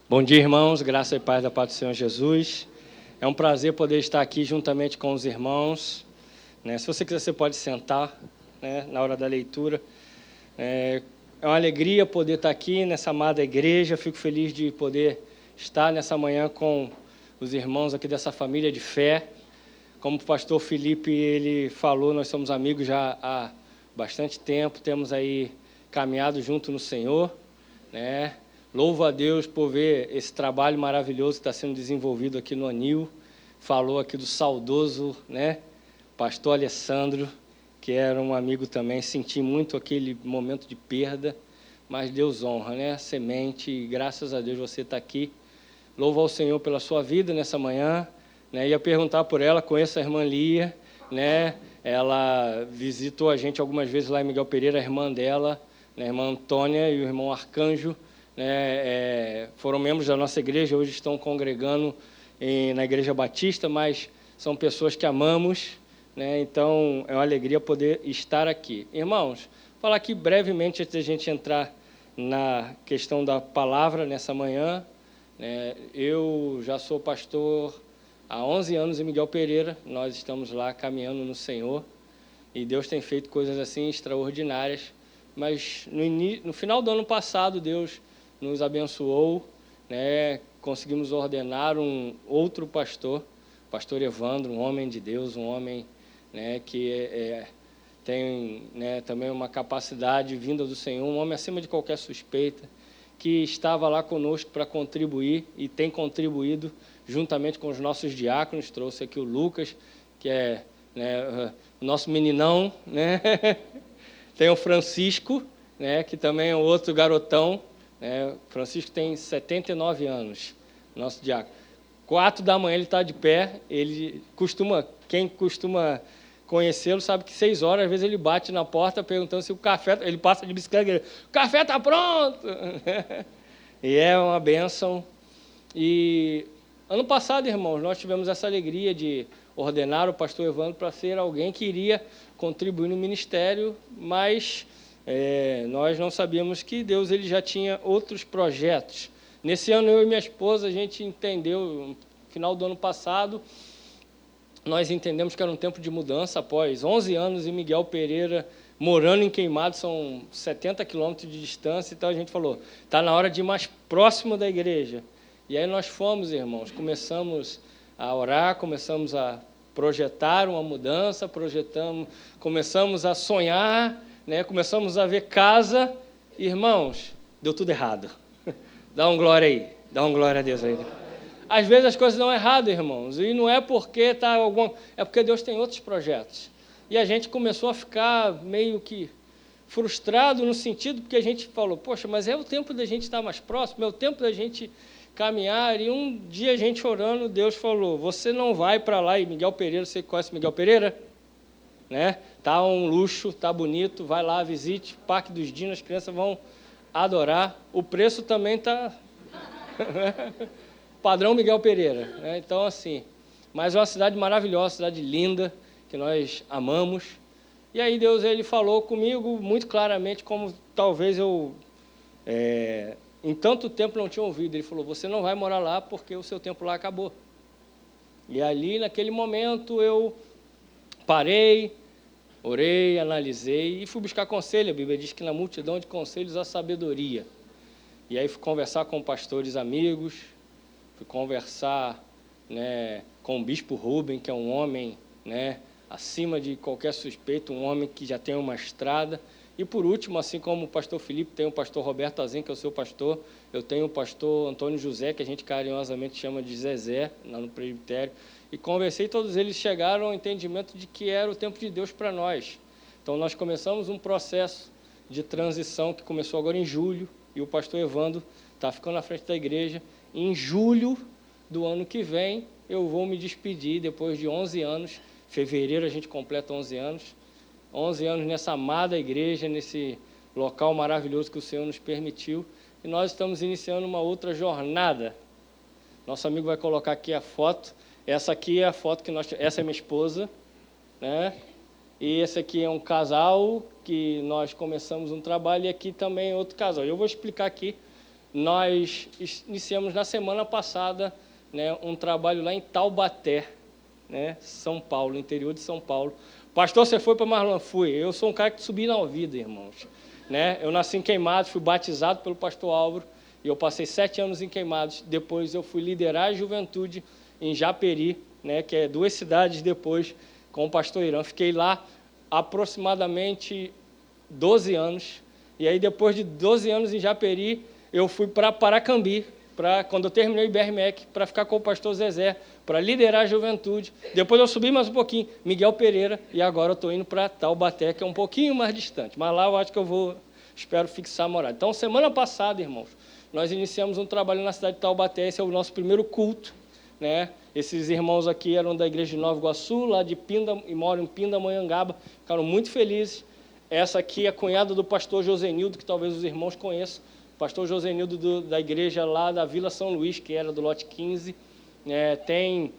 Bom dia, irmãos, graça e paz da paz do Senhor Jesus. É um prazer poder estar aqui juntamente com os irmãos. Se você quiser, você pode sentar, na hora da leitura. É uma alegria poder estar aqui nessa amada igreja. Fico feliz de poder estar nessa manhã com os irmãos aqui dessa família de fé. Como o pastor Felipe ele falou, nós somos amigos já há bastante tempo, temos aí caminhado junto no Senhor, Louvo a Deus por ver esse trabalho maravilhoso que está sendo desenvolvido aqui no Anil. Falou aqui do saudoso, pastor Alessandro, que era um amigo também. Senti muito aquele momento de perda, mas Deus honra, Semente, e graças a Deus você está aqui. Louvo ao Senhor pela sua vida nessa manhã. Ia perguntar por ela, conheço a irmã Lia, Ela visitou a gente algumas vezes lá em Miguel Pereira, a irmã dela, a irmã Antônia e o irmão Arcanjo. Foram membros da nossa igreja, hoje estão congregando na Igreja Batista, mas são pessoas que amamos, então é uma alegria poder estar aqui. Irmãos, falar aqui brevemente antes de a gente entrar na questão da palavra nessa manhã. Eu já sou pastor há 11 anos em Miguel Pereira, nós estamos lá caminhando no Senhor, e Deus tem feito coisas assim extraordinárias, mas no final do ano passado, Deus nos abençoou, conseguimos ordenar um outro pastor, pastor Evandro, um homem de Deus, um homem que tem também uma capacidade vinda do Senhor, um homem acima de qualquer suspeita, que estava lá conosco para contribuir e tem contribuído juntamente com os nossos diáconos. Trouxe aqui o Lucas, que é o nosso meninão, Tem o Francisco, que também é outro garotão. Francisco tem 79 anos, nosso diácono. 4 da manhã ele está de pé. Quem costuma conhecê-lo sabe que 6 horas, às vezes ele bate na porta perguntando se o café... Ele passa de bicicleta, o café está pronto! E é uma bênção. E ano passado, irmãos, nós tivemos essa alegria de ordenar o pastor Evandro para ser alguém que iria contribuir no ministério, mas nós não sabíamos que Deus ele já tinha outros projetos. Nesse ano, eu e minha esposa, a gente entendeu, no final do ano passado, nós entendemos que era um tempo de mudança. Após 11 anos em Miguel Pereira, morando em Queimado, são 70 quilômetros de distância, então a gente falou, está na hora de ir mais próximo da igreja. E aí nós fomos, irmãos, começamos a orar, começamos a projetar uma mudança, começamos a sonhar, começamos a ver casa. Irmãos, deu tudo errado. Dá um glória aí, dá um glória a Deus aí. Às vezes as coisas dão errado, irmãos, e não é porque é porque Deus tem outros projetos. E a gente começou a ficar meio que frustrado no sentido, porque a gente falou, poxa, mas é o tempo da gente estar mais próximo, é o tempo da gente caminhar. E um dia a gente orando, Deus falou, você não vai para lá. E Miguel Pereira, você conhece Miguel Pereira? Tá um luxo, tá bonito, vai lá, visite, Parque dos Dinos, as crianças vão adorar. O preço também tá padrão Miguel Pereira, Então, assim, mas é uma cidade maravilhosa, cidade linda, que nós amamos. E aí Deus ele falou comigo muito claramente, como talvez eu em tanto tempo não tinha ouvido. Ele falou, você não vai morar lá porque o seu tempo lá acabou. E ali, naquele momento, eu parei, orei, analisei e fui buscar conselho. A Bíblia diz que na multidão de conselhos há sabedoria. E aí fui conversar com pastores amigos, fui conversar com o bispo Rubem, que é um homem acima de qualquer suspeito, um homem que já tem uma estrada. E por último, assim como o pastor Felipe tem o pastor Roberto Azem, que é o seu pastor, eu tenho o pastor Antônio José, que a gente carinhosamente chama de Zezé, lá no presbitério. E conversei, todos eles chegaram ao entendimento de que era o tempo de Deus para nós. Então nós começamos um processo de transição que começou agora em julho, e o pastor Evandro está ficando na frente da igreja. Em julho do ano que vem, eu vou me despedir, depois de 11 anos, fevereiro a gente completa 11 anos, 11 anos nessa amada igreja, nesse local maravilhoso que o Senhor nos permitiu, e nós estamos iniciando uma outra jornada. Nosso amigo vai colocar aqui a foto. Essa aqui é a foto que essa é minha esposa, E esse aqui é um casal que nós começamos um trabalho, e aqui também é outro casal. Eu vou explicar aqui nós iniciamos na semana passada, né, um trabalho lá em Taubaté, né, São Paulo, interior de São Paulo. Pastor, você foi para Marlon? Fui. Eu sou um cara que subi na vida, irmãos. Né? Eu nasci em Queimados, fui batizado pelo pastor Álvaro, e eu passei 7 anos em Queimados. Depois eu fui liderar a juventude em Japeri, né, que é 2 cidades depois, com o pastor Irã. Fiquei lá aproximadamente 12 anos. E aí, depois de 12 anos em Japeri, eu fui para Paracambi, quando eu terminei o IBRMEC, para ficar com o pastor Zezé, para liderar a juventude. Depois eu subi mais um pouquinho, Miguel Pereira, e agora eu estou indo para Taubaté, que é um pouquinho mais distante. Mas lá eu acho que espero fixar a morada. Então, semana passada, irmãos, nós iniciamos um trabalho na cidade de Taubaté. Esse é o nosso primeiro culto, né? Esses irmãos aqui eram da igreja de Nova Iguaçu, lá de Pinda, e moram em Pindamonhangaba, ficaram muito felizes. Essa aqui é a cunhada do pastor Josenildo, que talvez os irmãos conheçam, pastor Josenildo da igreja lá da Vila São Luís, que era do lote 15, tem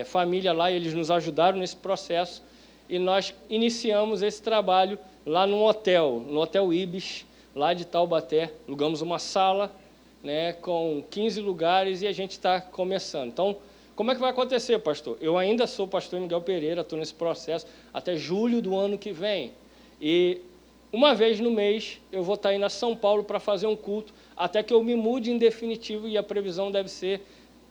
família lá, e eles nos ajudaram nesse processo, e nós iniciamos esse trabalho lá no Hotel Ibis, lá de Taubaté. Alugamos uma sala, né, com 15 lugares, e a gente está começando. Então, como é que vai acontecer, pastor? Eu ainda sou pastor Miguel Pereira, estou nesse processo até julho do ano que vem, e uma vez no mês eu vou estar indo a São Paulo para fazer um culto, até que eu me mude em definitivo, e a previsão deve ser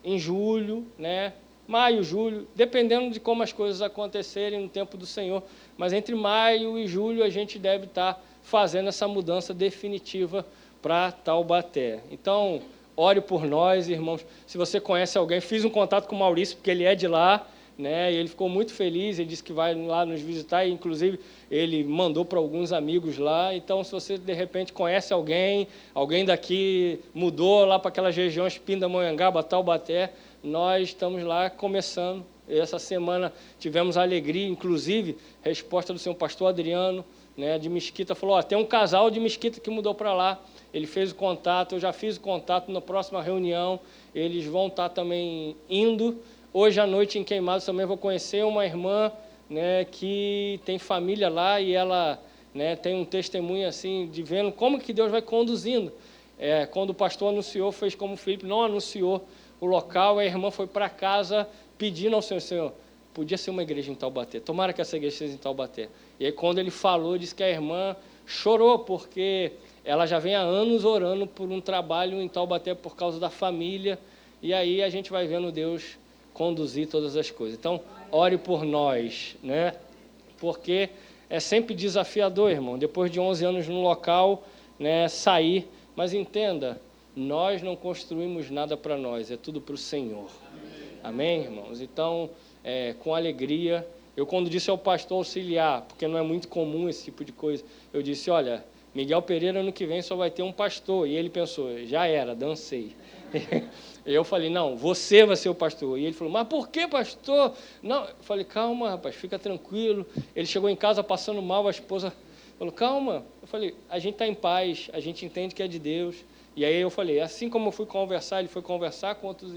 em julho, né? Maio, julho, dependendo de como as coisas acontecerem no tempo do Senhor. Mas entre maio e julho a gente deve estar fazendo essa mudança definitiva para Taubaté. Então, ore por nós, irmãos. Se você conhece alguém, fiz um contato com o Maurício, porque ele é de lá, né? E ele ficou muito feliz, ele disse que vai lá nos visitar, e inclusive ele mandou para alguns amigos lá. Então, se você de repente conhece alguém daqui mudou lá para aquelas regiões, Pindamonhangaba, Taubaté, nós estamos lá começando. Essa semana tivemos a alegria, inclusive, resposta do senhor pastor Adriano, né, de Mesquita, falou, tem um casal de Mesquita que mudou para lá, ele fez o contato, eu já fiz o contato, na próxima reunião eles vão estar também indo. Hoje à noite em Queimados também vou conhecer uma irmã, né, que tem família lá, e ela, né, tem um testemunho assim, de vendo como que Deus vai conduzindo. Quando o pastor anunciou, fez como o Felipe não anunciou o local, a irmã foi para casa pedindo ao Senhor, podia ser uma igreja em Taubaté, tomara que essa igreja seja em Taubaté. E aí, quando ele falou, disse que a irmã chorou, porque ela já vem há anos orando por um trabalho em Taubaté por causa da família, e aí a gente vai vendo Deus conduzir todas as coisas. Então, ore por nós, né? Porque é sempre desafiador, irmão, depois de 11 anos no local, né, sair, mas entenda, nós não construímos nada para nós, é tudo para o Senhor. Amém, irmãos? Então, com alegria, eu quando disse ao pastor auxiliar, porque não é muito comum esse tipo de coisa, eu disse, olha, Miguel Pereira ano que vem só vai ter um pastor, e ele pensou, já era, dancei. Eu falei, não, você vai ser o pastor. E ele falou, mas por que, pastor? Não, eu falei, calma, rapaz, fica tranquilo. Ele chegou em casa passando mal, a esposa falou, calma. Eu falei, a gente está em paz, a gente entende que é de Deus. E aí eu falei, assim como eu fui conversar, ele foi conversar com outros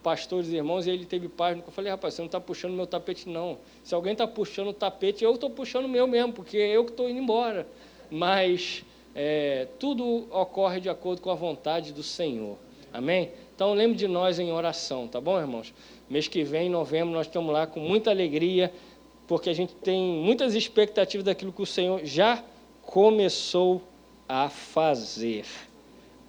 pastores e irmãos, e ele teve paz. Eu falei, rapaz, você não está puxando meu tapete, não. Se alguém está puxando o tapete, eu estou puxando o meu mesmo, porque eu que estou indo embora. Mas tudo ocorre de acordo com a vontade do Senhor. Amém? Então, lembre de nós em oração, tá bom, irmãos? Mês que vem, em novembro, nós estamos lá com muita alegria, porque a gente tem muitas expectativas daquilo que o Senhor já começou a fazer.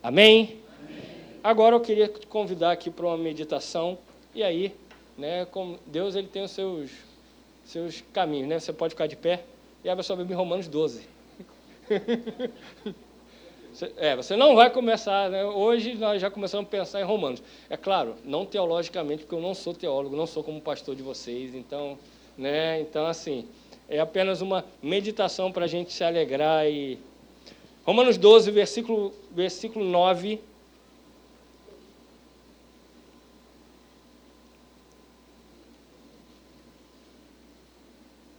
Amém? Amém. Agora eu queria te convidar aqui para uma meditação, e aí, né, como Deus ele tem os seus caminhos, né? Você pode ficar de pé e abra sua Bíblia em Romanos 12. Você não vai começar, né? Hoje nós já começamos a pensar em Romanos. É claro, não teologicamente, porque eu não sou teólogo, não sou como pastor de vocês, então, né? Então, assim, é apenas uma meditação para a gente se alegrar. E Romanos 12, versículo 9.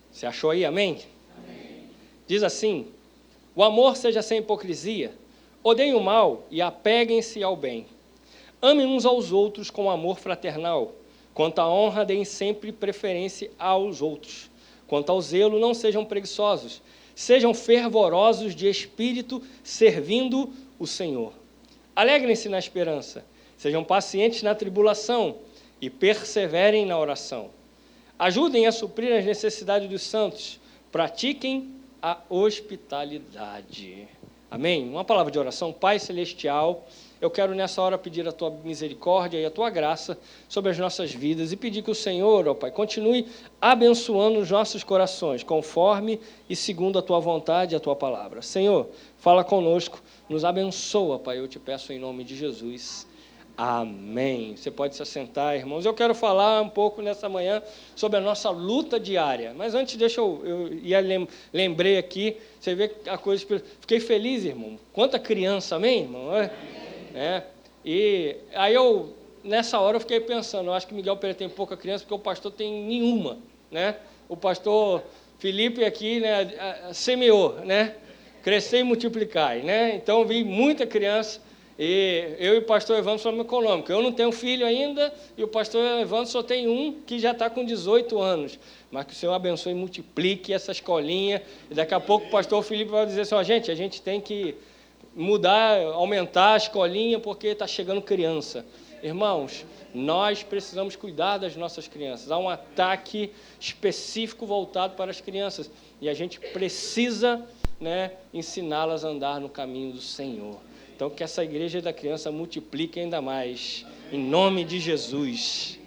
Você achou aí, amém? Amém. Diz assim, o amor seja sem hipocrisia, odeiem o mal e apeguem-se ao bem. Amem uns aos outros com amor fraternal. Quanto à honra, deem sempre preferência aos outros. Quanto ao zelo, não sejam preguiçosos. Sejam fervorosos de espírito, servindo o Senhor. Alegrem-se na esperança, sejam pacientes na tribulação e perseverem na oração. Ajudem a suprir as necessidades dos santos, pratiquem a hospitalidade. Amém? Uma palavra de oração. Pai Celestial, eu quero nessa hora pedir a Tua misericórdia e a Tua graça sobre as nossas vidas e pedir que o Senhor, ó Pai, continue abençoando os nossos corações, conforme e segundo a Tua vontade e a Tua palavra. Senhor, fala conosco, nos abençoa, Pai, eu te peço em nome de Jesus. Amém. Você pode se assentar, irmãos. Eu quero falar um pouco nessa manhã sobre a nossa luta diária. Mas antes, lembrei aqui, você vê a coisa... Fiquei feliz, irmão. Quanta criança, amém, irmão? E aí nessa hora eu fiquei pensando, eu acho que Miguel Pereira tem pouca criança, porque o pastor tem nenhuma, né? O pastor Felipe aqui, né, semeou, né? Crescer e multiplicar, né? Então eu vi muita criança. E eu e o pastor Evandro somos econômicos. Eu não tenho filho ainda e o pastor Evandro só tem um que já está com 18 anos. Mas que o Senhor abençoe e multiplique essa escolinha. E daqui a pouco o pastor Felipe vai dizer assim, a gente tem que mudar, aumentar a escolinha porque está chegando criança. Irmãos, nós precisamos cuidar das nossas crianças. Há um ataque específico voltado para as crianças. E a gente precisa, né, ensiná-las a andar no caminho do Senhor. Então, que essa igreja da criança multiplique ainda mais, em nome de Jesus.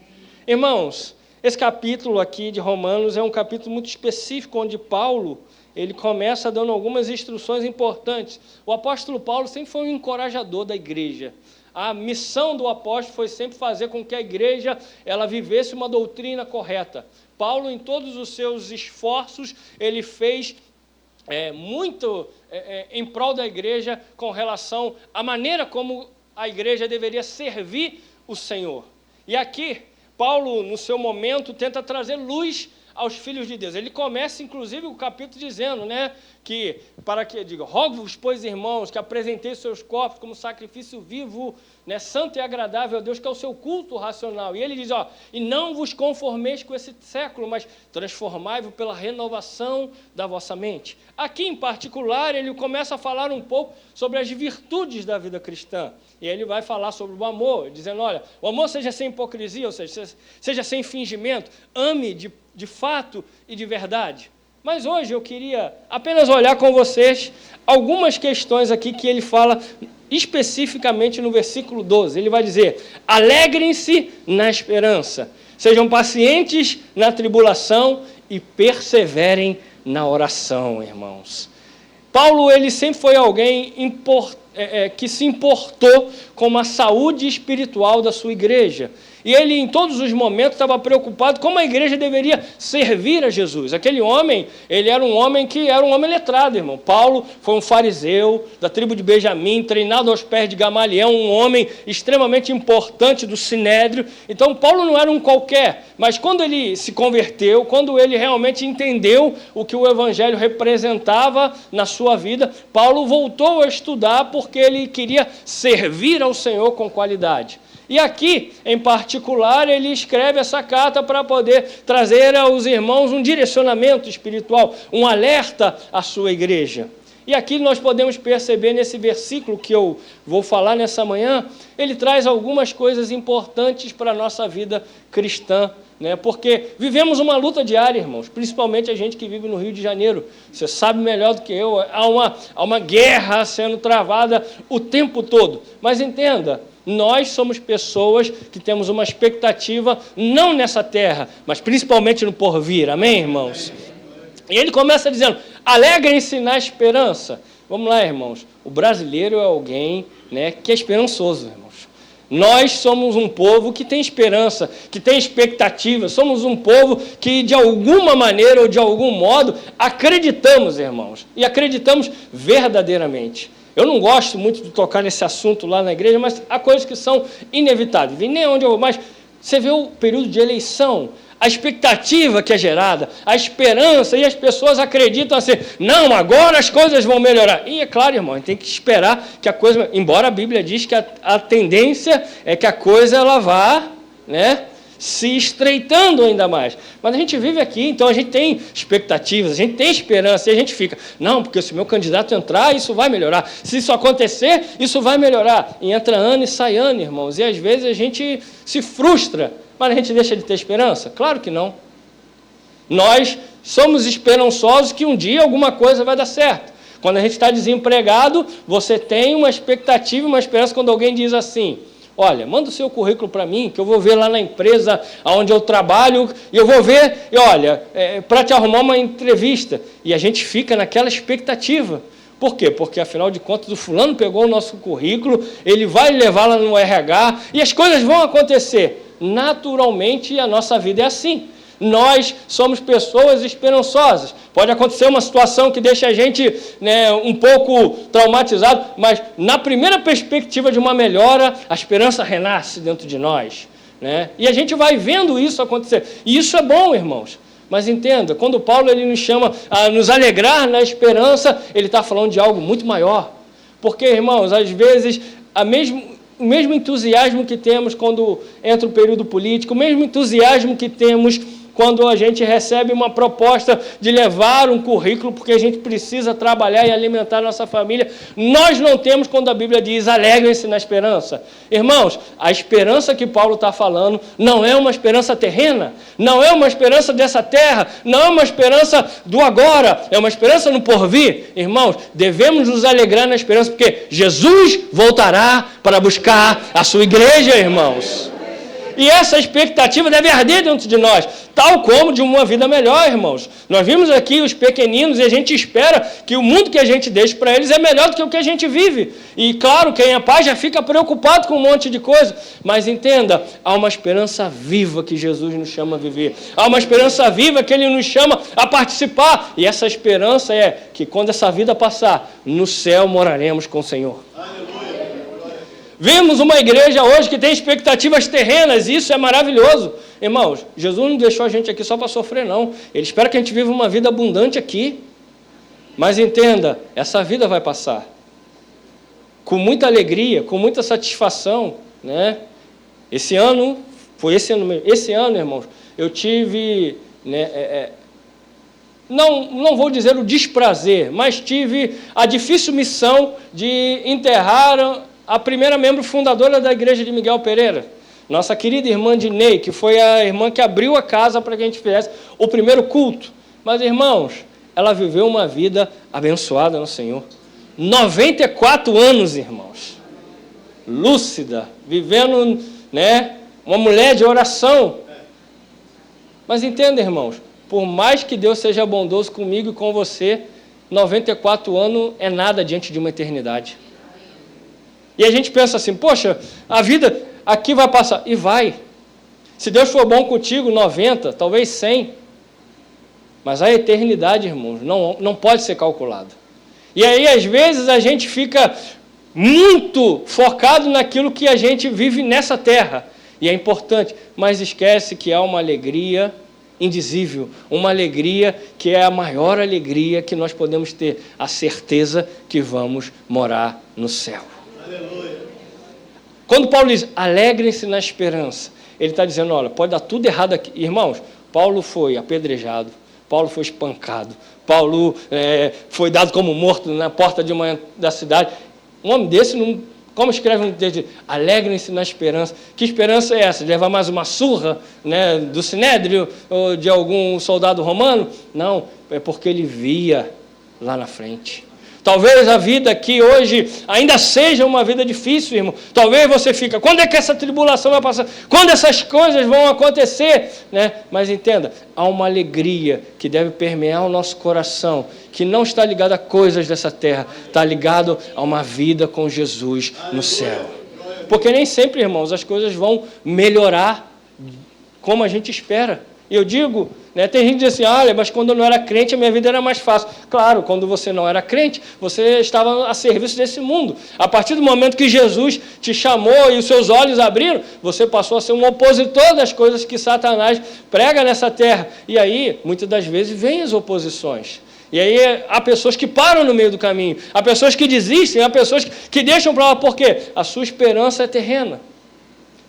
Irmãos, esse capítulo aqui de Romanos é um capítulo muito específico, onde Paulo, ele começa dando algumas instruções importantes. O apóstolo Paulo sempre foi um encorajador da igreja. A missão do apóstolo foi sempre fazer com que a igreja ela vivesse uma doutrina correta. Paulo, em todos os seus esforços, ele fez muito em prol da igreja com relação à maneira como a igreja deveria servir o Senhor. E aqui, Paulo, no seu momento, tenta trazer luz aos filhos de Deus. Ele começa, inclusive, o capítulo dizendo, né, que, rogo-vos, pois, irmãos, que apresenteis seus corpos como sacrifício vivo, né, santo e agradável a Deus, que é o seu culto racional. E ele diz, e não vos conformeis com esse século, mas transformai-vos pela renovação da vossa mente. Aqui, em particular, ele começa a falar um pouco sobre as virtudes da vida cristã. E ele vai falar sobre o amor, dizendo, o amor seja sem hipocrisia, ou seja, seja sem fingimento, ame de fato e de verdade. Mas hoje eu queria apenas olhar com vocês algumas questões aqui que ele fala especificamente no versículo 12. Ele vai dizer, alegrem-se na esperança, sejam pacientes na tribulação e perseverem na oração, irmãos. Paulo, ele sempre foi alguém que se importou com a saúde espiritual da sua igreja. E ele, em todos os momentos, estava preocupado como a igreja deveria servir a Jesus. Aquele homem, ele era um homem letrado, irmão. Paulo foi um fariseu da tribo de Benjamim, treinado aos pés de Gamaliel, um homem extremamente importante do Sinédrio. Então, Paulo não era um qualquer, mas quando ele se converteu, quando ele realmente entendeu o que o evangelho representava na sua vida, Paulo voltou a estudar porque ele queria servir ao Senhor com qualidade. E aqui, em particular, ele escreve essa carta para poder trazer aos irmãos um direcionamento espiritual, um alerta à sua igreja. E aqui nós podemos perceber nesse versículo que eu vou falar nessa manhã, ele traz algumas coisas importantes para a nossa vida cristã, né? Porque vivemos uma luta diária, irmãos, principalmente a gente que vive no Rio de Janeiro. Você sabe melhor do que eu, há uma guerra sendo travada o tempo todo. Mas entenda, nós somos pessoas que temos uma expectativa, não nessa terra, mas principalmente no porvir. Amém, irmãos? E ele começa dizendo, alegrem-se na esperança. Vamos lá, irmãos. O brasileiro é alguém, né, que é esperançoso, irmãos. Nós somos um povo que tem esperança, que tem expectativa. Somos um povo que, de alguma maneira ou de algum modo, acreditamos, irmãos. E acreditamos verdadeiramente. Eu não gosto muito de tocar nesse assunto lá na igreja, mas há coisas que são inevitáveis. E nem onde eu vou, mas você vê o período de eleição, a expectativa que é gerada, a esperança, e as pessoas acreditam assim, não, agora as coisas vão melhorar. E é claro, irmão, a gente tem que esperar que a coisa, embora a Bíblia diz que a tendência é que a coisa ela vá, né, se estreitando ainda mais. Mas a gente vive aqui, então a gente tem expectativas, a gente tem esperança, e a gente fica, não, porque se o meu candidato entrar, isso vai melhorar. Se isso acontecer, isso vai melhorar. E entra ano e sai ano, irmãos. E às vezes a gente se frustra, mas a gente deixa de ter esperança? Claro que não. Nós somos esperançosos que um dia alguma coisa vai dar certo. Quando a gente está desempregado, você tem uma expectativa, uma esperança quando alguém diz assim, olha, manda o seu currículo para mim, que eu vou ver lá na empresa onde eu trabalho, e eu vou ver, e olha, para te arrumar uma entrevista. E a gente fica naquela expectativa. Por quê? Porque, afinal de contas, o fulano pegou o nosso currículo, ele vai levar lá no RH, e as coisas vão acontecer. Naturalmente, a nossa vida é assim. Nós somos pessoas esperançosas. Pode acontecer uma situação que deixa a gente, né, um pouco traumatizado, mas na primeira perspectiva de uma melhora, a esperança renasce dentro de nós, né? E a gente vai vendo isso acontecer. E isso é bom, irmãos. Mas entenda, quando Paulo ele nos chama a nos alegrar na esperança, ele está falando de algo muito maior. Porque, irmãos, às vezes, o mesmo entusiasmo que temos quando entra o período político, o mesmo entusiasmo que temos quando a gente recebe uma proposta de levar um currículo, porque a gente precisa trabalhar e alimentar a nossa família, nós não temos quando a Bíblia diz, alegrem-se na esperança. Irmãos, a esperança que Paulo está falando não é uma esperança terrena, não é uma esperança dessa terra, não é uma esperança do agora, é uma esperança no porvir. Irmãos, devemos nos alegrar na esperança, porque Jesus voltará para buscar a sua igreja, irmãos. E essa expectativa deve arder dentro de nós, tal como de uma vida melhor, irmãos. Nós vimos aqui os pequeninos e a gente espera que o mundo que a gente deixa para eles é melhor do que o que a gente vive. E claro, quem é pai já fica preocupado com um monte de coisa. Mas entenda, há uma esperança viva que Jesus nos chama a viver. Há uma esperança viva que Ele nos chama a participar. E essa esperança é que quando essa vida passar, no céu moraremos com o Senhor. Vemos uma igreja hoje que tem expectativas terrenas, e isso é maravilhoso. Irmãos, Jesus não deixou a gente aqui só para sofrer, não. Ele espera que a gente viva uma vida abundante aqui. Mas entenda, essa vida vai passar. Com muita alegria, com muita satisfação, né? Esse ano, irmãos, eu tive, né, não vou dizer o desprazer, mas tive a difícil missão de enterrar a primeira membro fundadora da igreja de Miguel Pereira, nossa querida irmã Dinei, que foi a irmã que abriu a casa para que a gente fizesse o primeiro culto. Mas, irmãos, ela viveu uma vida abençoada no Senhor. 94 anos, irmãos. Lúcida, vivendo, né, uma mulher de oração. Mas entenda, irmãos, por mais que Deus seja bondoso comigo e com você, 94 anos é nada diante de uma eternidade. E a gente pensa assim, poxa, a vida aqui vai passar. E vai. Se Deus for bom contigo, 90, talvez 100. Mas a eternidade, irmãos, não pode ser calculada. E aí, às vezes, a gente fica muito focado naquilo que a gente vive nessa terra. E é importante, mas esquece que há uma alegria indizível, uma alegria que é a maior alegria que nós podemos ter, a certeza que vamos morar no céu. Quando Paulo diz, alegrem-se na esperança, ele está dizendo, olha, pode dar tudo errado aqui. Irmãos, Paulo foi apedrejado, Paulo foi espancado, Paulo foi dado como morto na porta da cidade. Um homem desse, como escreve um texto, alegrem-se na esperança. Que esperança é essa? De levar mais uma surra, né, do Sinédrio ou de algum soldado romano? Não, é porque ele via lá na frente. Talvez a vida aqui hoje ainda seja uma vida difícil, irmão. Talvez você fica, quando é que essa tribulação vai passar? Quando essas coisas vão acontecer? Né? Mas entenda, há uma alegria que deve permear o nosso coração, que não está ligada a coisas dessa terra, está ligado a uma vida com Jesus no céu. Porque nem sempre, irmãos, as coisas vão melhorar como a gente espera. E eu digo, né, tem gente que diz assim, olha, mas quando eu não era crente, a minha vida era mais fácil. Claro, quando você não era crente, você estava a serviço desse mundo. A partir do momento que Jesus te chamou e os seus olhos abriram, você passou a ser um opositor das coisas que Satanás prega nessa terra. E aí, muitas das vezes, vêm as oposições. E aí há pessoas que param no meio do caminho, há pessoas que desistem, há pessoas que deixam para lá, por quê? A sua esperança é terrena.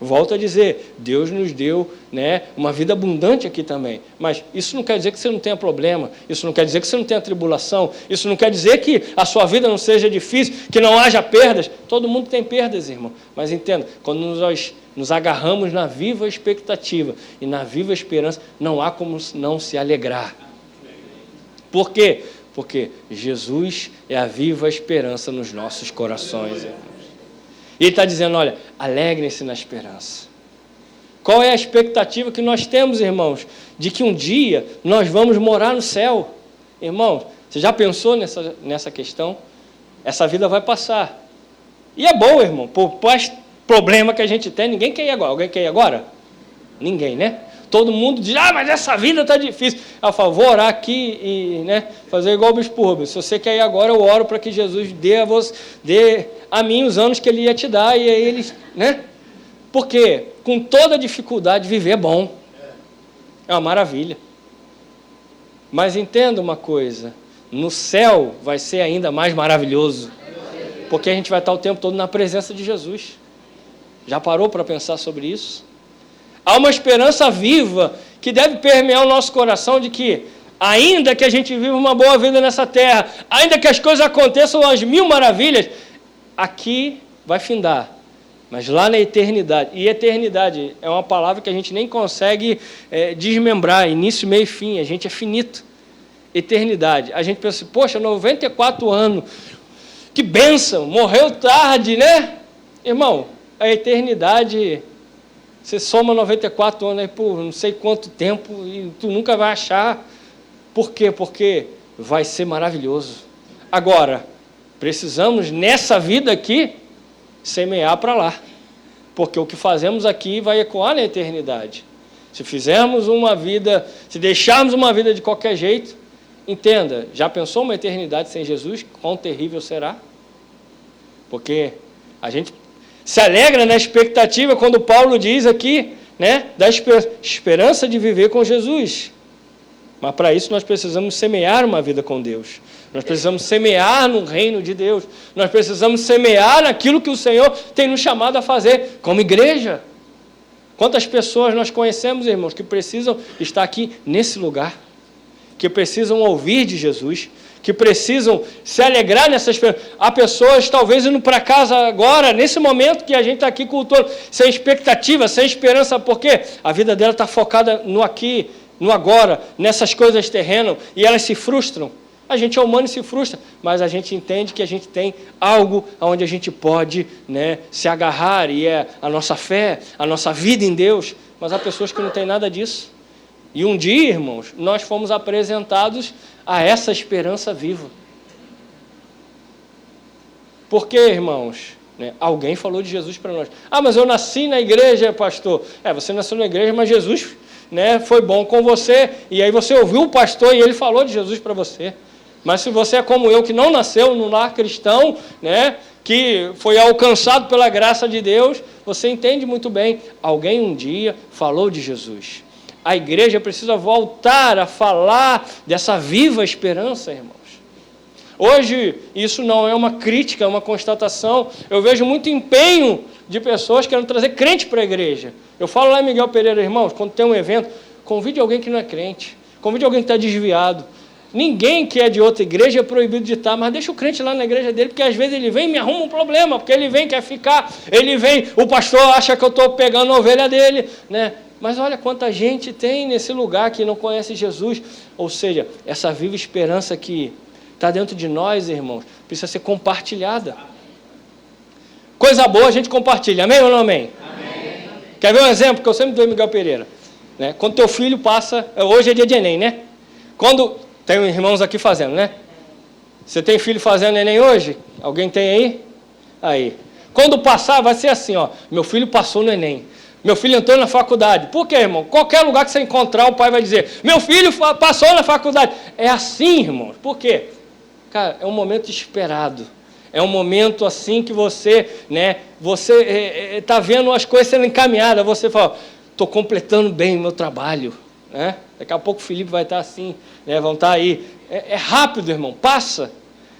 Volto a dizer, Deus nos deu, né, uma vida abundante aqui também. Mas isso não quer dizer que você não tenha problema, isso não quer dizer que você não tenha tribulação, isso não quer dizer que a sua vida não seja difícil, que não haja perdas. Todo mundo tem perdas, irmão. Mas entenda, quando nós nos agarramos na viva expectativa e na viva esperança, não há como não se alegrar. Por quê? Porque Jesus é a viva esperança nos nossos corações, irmãos. E ele está dizendo, olha, alegrem-se na esperança. Qual é a expectativa que nós temos, irmãos? De que um dia nós vamos morar no céu. Irmãos, você já pensou nessa questão? Essa vida vai passar. E é bom, irmão, por mais problema que a gente tem, ninguém quer ir agora. Alguém quer ir agora? Ninguém, né? Todo mundo diz, mas essa vida está difícil. Eu falo, vou orar aqui e, né, fazer igual o bispo Rubens. Se você quer ir agora, eu oro para que Jesus dê a mim os anos que Ele ia te dar. E aí Ele, né? Porque com toda dificuldade, viver é bom. É uma maravilha. Mas entenda uma coisa, no céu vai ser ainda mais maravilhoso. Porque a gente vai estar o tempo todo na presença de Jesus. Já parou para pensar sobre isso? Há uma esperança viva que deve permear o nosso coração de que, ainda que a gente viva uma boa vida nessa terra, ainda que as coisas aconteçam às mil maravilhas, aqui vai findar, mas lá na eternidade, e eternidade é uma palavra que a gente nem consegue desmembrar, início, meio e fim, a gente é finito. Eternidade, a gente pensa, poxa, 94 anos, que bênção, morreu tarde, né? Irmão, a eternidade... Você soma 94 anos aí por não sei quanto tempo e tu nunca vai achar. Por quê? Porque vai ser maravilhoso. Agora, precisamos, nessa vida aqui, semear para lá. Porque o que fazemos aqui vai ecoar na eternidade. Se fizermos uma vida, se deixarmos uma vida de qualquer jeito, entenda, já pensou uma eternidade sem Jesus? Quão terrível será? Porque a gente... se alegra na expectativa quando Paulo diz aqui, né, da esperança de viver com Jesus. Mas para isso nós precisamos semear uma vida com Deus. Nós precisamos semear no reino de Deus. Nós precisamos semear naquilo que o Senhor tem nos chamado a fazer como igreja. Quantas pessoas nós conhecemos, irmãos, que precisam estar aqui nesse lugar, que precisam ouvir de Jesus, que precisam se alegrar nessa esperança. Há pessoas talvez indo para casa agora, nesse momento que a gente está aqui cultuando, sem expectativa, sem esperança, porque a vida dela está focada no aqui, no agora, nessas coisas terrenas, e elas se frustram. A gente é humano e se frustra, mas a gente entende que a gente tem algo onde a gente pode, né, se agarrar, e é a nossa fé, a nossa vida em Deus. Mas há pessoas que não têm nada disso. E um dia, irmãos, nós fomos apresentados a essa esperança viva. Por quê, irmãos? Alguém falou de Jesus para nós. Mas eu nasci na igreja, pastor. Você nasceu na igreja, mas Jesus, né, foi bom com você, e aí você ouviu o pastor e ele falou de Jesus para você. Mas se você é como eu, que não nasceu num lar cristão, né, que foi alcançado pela graça de Deus, você entende muito bem. Alguém um dia falou de Jesus. A igreja precisa voltar a falar dessa viva esperança, irmãos. Hoje, isso não é uma crítica, é uma constatação. Eu vejo muito empenho de pessoas querendo trazer crente para a igreja. Eu falo lá em Miguel Pereira, irmãos, quando tem um evento, convide alguém que não é crente, convide alguém que está desviado. Ninguém que é de outra igreja é proibido de estar, mas deixa o crente lá na igreja dele, porque às vezes ele vem e me arruma um problema, porque ele vem, quer ficar, ele vem, o pastor acha que eu estou pegando a ovelha dele, né? Mas olha quanta gente tem nesse lugar que não conhece Jesus. Ou seja, essa viva esperança que está dentro de nós, irmãos, precisa ser compartilhada. Coisa boa a gente compartilha, amém ou não amém? Amém. Quer ver um exemplo que eu sempre dou em Miguel Pereira? Né? Quando teu filho passa, hoje é dia de Enem, né? Quando, tem irmãos aqui fazendo, né? Você tem filho fazendo Enem hoje? Alguém tem aí? Aí. Quando passar, vai ser assim, ó, meu filho passou no Enem. Meu filho entrou na faculdade. Por quê, irmão? Qualquer lugar que você encontrar, o pai vai dizer, meu filho passou na faculdade. É assim, irmão. Por quê? Cara, é um momento esperado. É um momento assim que você, né, você está vendo as coisas sendo encaminhadas. Você fala, estou completando bem o meu trabalho. Né? Daqui a pouco o Felipe vai estar assim, né, vão estar aí. É rápido, irmão, passa.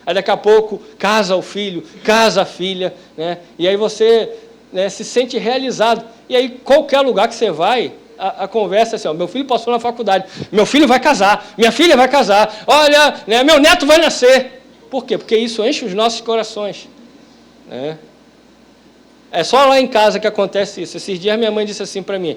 Aí daqui a pouco casa o filho, casa a filha. Né? E aí você né, se sente realizado. E aí, qualquer lugar que você vai, a conversa é assim, ó, meu filho passou na faculdade, meu filho vai casar, minha filha vai casar, olha, né, meu neto vai nascer. Por quê? Porque isso enche os nossos corações. Né? É só lá em casa que acontece isso. Esses dias minha mãe disse assim para mim,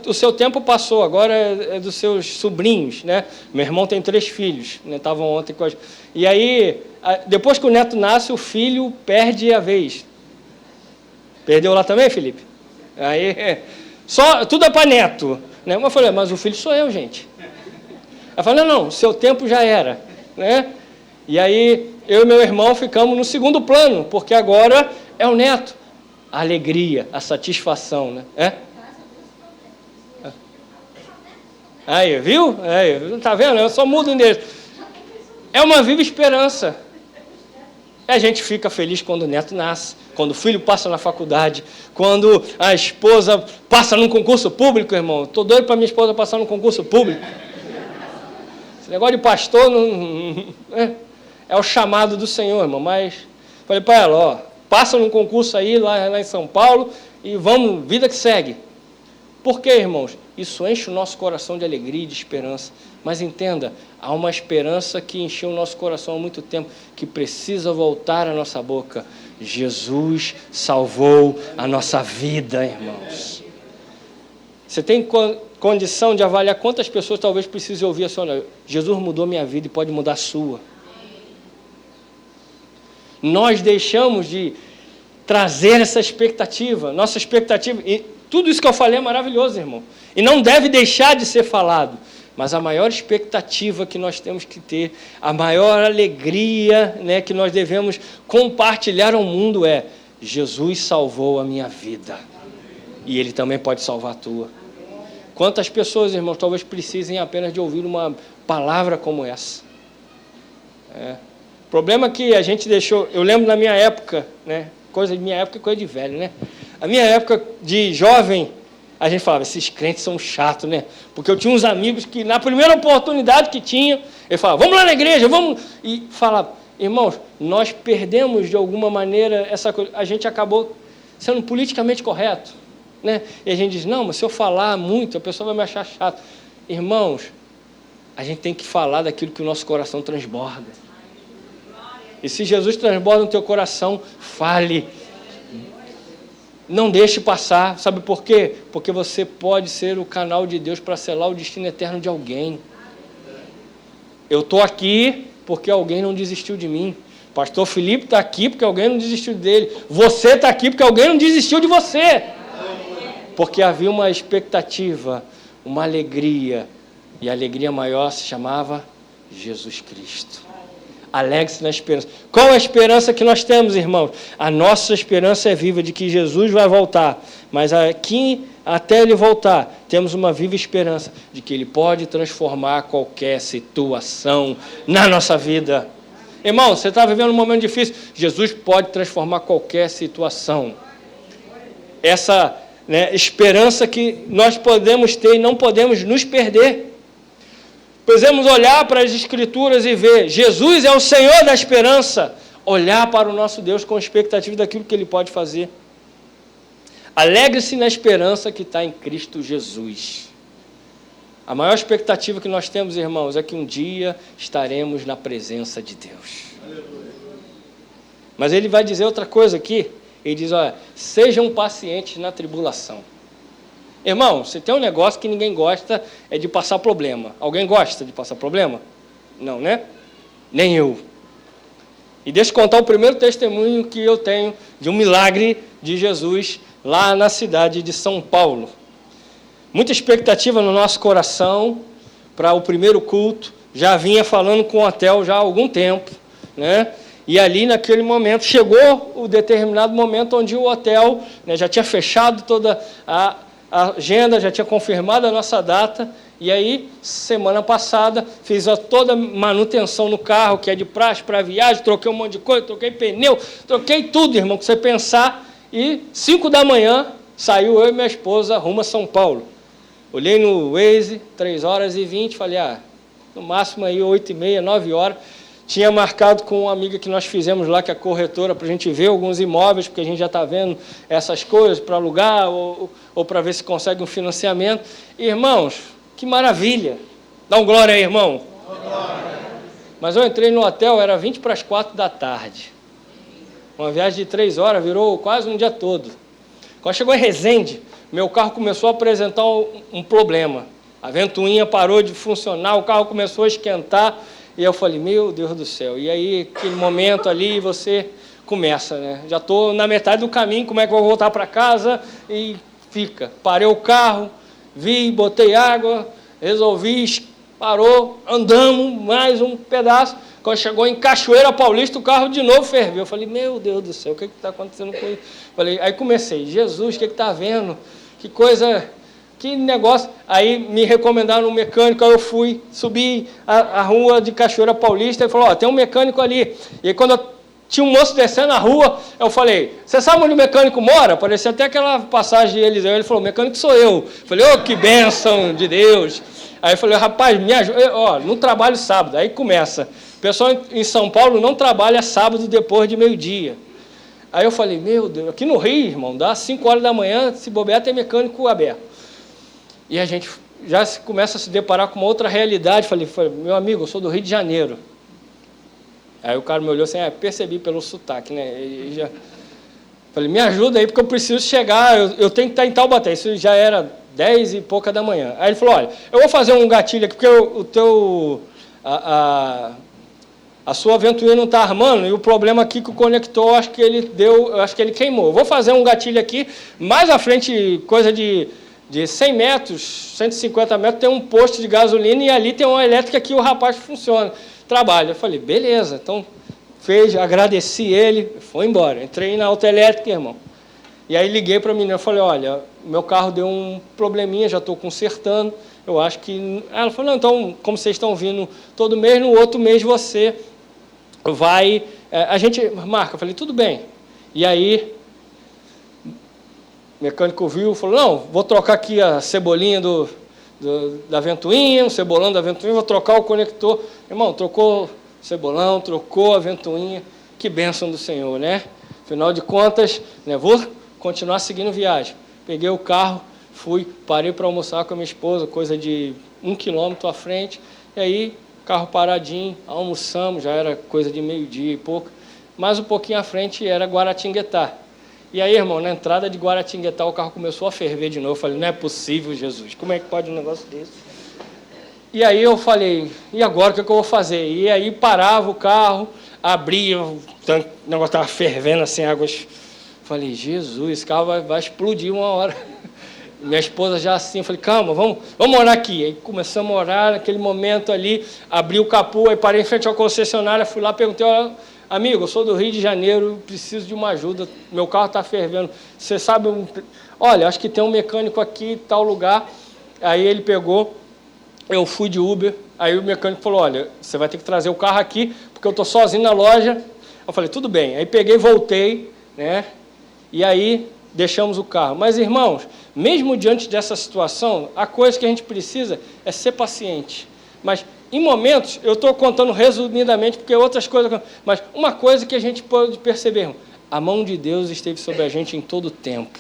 o seu tempo passou, agora é dos seus sobrinhos. Né? Meu irmão tem 3 filhos, né? Estavam ontem com a gente. E aí, depois que o neto nasce, o filho perde a vez. Perdeu lá também, Felipe? Aí, tudo é para neto. Né? Eu falei, mas o filho sou eu, gente. Ela falou, não, seu tempo já era. Né? E aí, eu e meu irmão ficamos no segundo plano, porque agora é o neto. A alegria, a satisfação, né? Aí, viu? Aí, tá vendo? Eu só mudo o endereço. É uma viva esperança. A gente fica feliz quando o neto nasce, quando o filho passa na faculdade, quando a esposa passa num concurso público, irmão. Estou doido para minha esposa passar num concurso público. Esse negócio de pastor é o chamado do Senhor, irmão. Mas falei para ela, ó, passa num concurso aí lá em São Paulo e vamos, vida que segue. Por quê, irmãos? Isso enche o nosso coração de alegria e de esperança. Mas entenda, há uma esperança que encheu o nosso coração há muito tempo, que precisa voltar à nossa boca. Jesus salvou a nossa vida, irmãos. Você tem condição de avaliar quantas pessoas talvez precisem ouvir a sua... Jesus mudou minha vida e pode mudar a sua. Nós deixamos de trazer essa expectativa, nossa expectativa, e tudo isso que eu falei é maravilhoso, irmão, e não deve deixar de ser falado, mas a maior expectativa que nós temos que ter, a maior alegria, né, que nós devemos compartilhar ao mundo é: Jesus salvou a minha vida, e Ele também pode salvar a tua. Quantas pessoas, irmãos, talvez precisem apenas de ouvir uma palavra como essa? O problema é que a gente deixou... Eu lembro na minha época, né? Coisa de minha época é coisa de velho, né? A minha época de jovem, a gente falava, esses crentes são chatos, né? Porque eu tinha uns amigos que, na primeira oportunidade que tinha, ele falava, vamos lá na igreja, vamos... E falava, irmãos, nós perdemos de alguma maneira essa coisa. A gente acabou sendo politicamente correto, né? E a gente diz, não, mas se eu falar muito, a pessoa vai me achar chato. Irmãos, a gente tem que falar daquilo que o nosso coração transborda. E se Jesus transborda no teu coração, fale. Não deixe passar. Sabe por quê? Porque você pode ser o canal de Deus para selar o destino eterno de alguém. Eu estou aqui porque alguém não desistiu de mim. Pastor Felipe está aqui porque alguém não desistiu dele. Você está aqui porque alguém não desistiu de você. Porque havia uma expectativa, uma alegria. E a alegria maior se chamava Jesus Cristo. Alegre-se na esperança. Qual a esperança que nós temos, irmãos? A nossa esperança é viva de que Jesus vai voltar. Mas aqui, até Ele voltar, temos uma viva esperança de que Ele pode transformar qualquer situação na nossa vida. Irmão, você está vivendo um momento difícil? Jesus pode transformar qualquer situação. Essa, né, esperança que nós podemos ter e não podemos nos perder. Podemos olhar para as Escrituras e ver, Jesus é o Senhor da esperança. Olhar para o nosso Deus com expectativa daquilo que Ele pode fazer. Alegre-se na esperança que está em Cristo Jesus. A maior expectativa que nós temos, irmãos, é que um dia estaremos na presença de Deus. Mas Ele vai dizer outra coisa aqui. Ele diz, olha, sejam pacientes na tribulação. Irmão, se tem um negócio que ninguém gosta, é de passar problema. Alguém gosta de passar problema? Não, né? Nem eu. E deixa eu contar o primeiro testemunho que eu tenho de um milagre de Jesus lá na cidade de São Paulo. Muita expectativa no nosso coração para o primeiro culto. Já vinha falando com o hotel já há algum tempo, né? E ali, naquele momento, chegou o determinado momento onde o hotel, né, já tinha fechado toda a agenda, já tinha confirmado a nossa data, e aí, semana passada, fiz toda a manutenção no carro, que é de praxe para viagem, troquei um monte de coisa, troquei pneu, troquei tudo, irmão, que você pensar, e 5 da manhã, saiu eu e minha esposa rumo a São Paulo. Olhei no Waze, 3h20, falei, no máximo aí 8h30, 9 horas, Tinha marcado com uma amiga que nós fizemos lá, que é a corretora, para a gente ver alguns imóveis, porque a gente já está vendo essas coisas para alugar ou para ver se consegue um financiamento. Irmãos, que maravilha! Dá um glória aí, irmão. Glória. Mas eu entrei no hotel, era 20 para as 4 da tarde. Uma viagem de 3 horas, virou quase um dia todo. Quando chegou em Resende, meu carro começou a apresentar um problema. A ventoinha parou de funcionar, o carro começou a esquentar, e eu falei, meu Deus do céu. E aí, aquele momento ali, você começa, né? Já estou na metade do caminho, como é que eu vou voltar para casa? E fica. Parei o carro, vi, botei água, resolvi, parou, andamos mais um pedaço. Quando chegou em Cachoeira Paulista, o carro de novo ferveu. Eu falei, meu Deus do céu, o que está acontecendo com isso? Falei, aí comecei, Jesus, o que está vendo? Que coisa... Que negócio. Aí me recomendaram um mecânico, aí eu fui, subi a rua de Cachoeira Paulista e falou, tem um mecânico ali. E aí quando eu tinha um moço descendo a rua, eu falei, você sabe onde o mecânico mora? Parecia até aquela passagem de Eliseu. Ele falou, o mecânico sou eu. Eu falei, que bênção de Deus. Aí eu falei, rapaz, me ajuda. Não trabalho sábado. Aí começa. O pessoal em São Paulo não trabalha sábado depois de meio-dia. Aí eu falei, meu Deus, aqui no Rio, irmão, dá 5 horas da manhã, se bobear, tem mecânico aberto. E a gente já começa a se deparar com uma outra realidade. Falei, meu amigo, eu sou do Rio de Janeiro. Aí o cara me olhou assim, percebi pelo sotaque, né? Falei, me ajuda aí, porque eu preciso chegar, eu tenho que estar em Taubaté. Isso já era 10 e pouca da manhã. Aí ele falou, olha, eu vou fazer um gatilho aqui, porque a sua ventoinha não está armando, e o problema aqui que o conector, acho que ele queimou. Eu vou fazer um gatilho aqui, mais à frente, coisa de 100 metros, 150 metros, tem um posto de gasolina e ali tem uma elétrica que o rapaz funciona, trabalha. Eu falei, beleza, então agradeci ele, foi embora. Entrei na autoelétrica, irmão. E aí liguei para a menina, falei, olha, meu carro deu um probleminha, já estou consertando, eu acho que... Ela falou, não, então, como vocês estão vindo todo mês, no outro mês você vai... a gente marca. Eu falei, tudo bem. E aí... O mecânico viu, falou, não, vou trocar aqui a cebolinha da ventoinha, o cebolão da ventoinha, vou trocar o conector. Irmão, trocou o cebolão, trocou a ventoinha, que bênção do Senhor, né? Afinal de contas, né, vou continuar seguindo viagem. Peguei o carro, parei para almoçar com a minha esposa, coisa de 1 quilômetro à frente, e aí, carro paradinho, almoçamos, já era coisa de meio-dia e pouco, mais um pouquinho à frente era Guaratinguetá. E aí, irmão, na entrada de Guaratinguetá, o carro começou a ferver de novo. Eu falei, não é possível, Jesus, como é que pode um negócio desse? E aí eu falei, e agora o que eu vou fazer? E aí parava o carro, abria, o negócio estava fervendo assim, águas. Falei, Jesus, esse carro vai explodir uma hora. Minha esposa já assim, eu falei, calma, vamos orar aqui. Aí começamos a orar, naquele momento ali, abri o capô, aí parei em frente ao concessionário, fui lá, perguntei, amigo, eu sou do Rio de Janeiro, preciso de uma ajuda, meu carro está fervendo. Você sabe, olha, acho que tem um mecânico aqui, tal lugar. Aí ele pegou, eu fui de Uber, aí o mecânico falou, olha, você vai ter que trazer o carro aqui, porque eu estou sozinho na loja. Eu falei, tudo bem. Aí peguei, voltei, né? E aí deixamos o carro. Mas, irmãos, mesmo diante dessa situação, a coisa que a gente precisa é ser paciente. Mas, em momentos, eu estou contando resumidamente, porque outras coisas... Mas uma coisa que a gente pode perceber, a mão de Deus esteve sobre a gente em todo o tempo.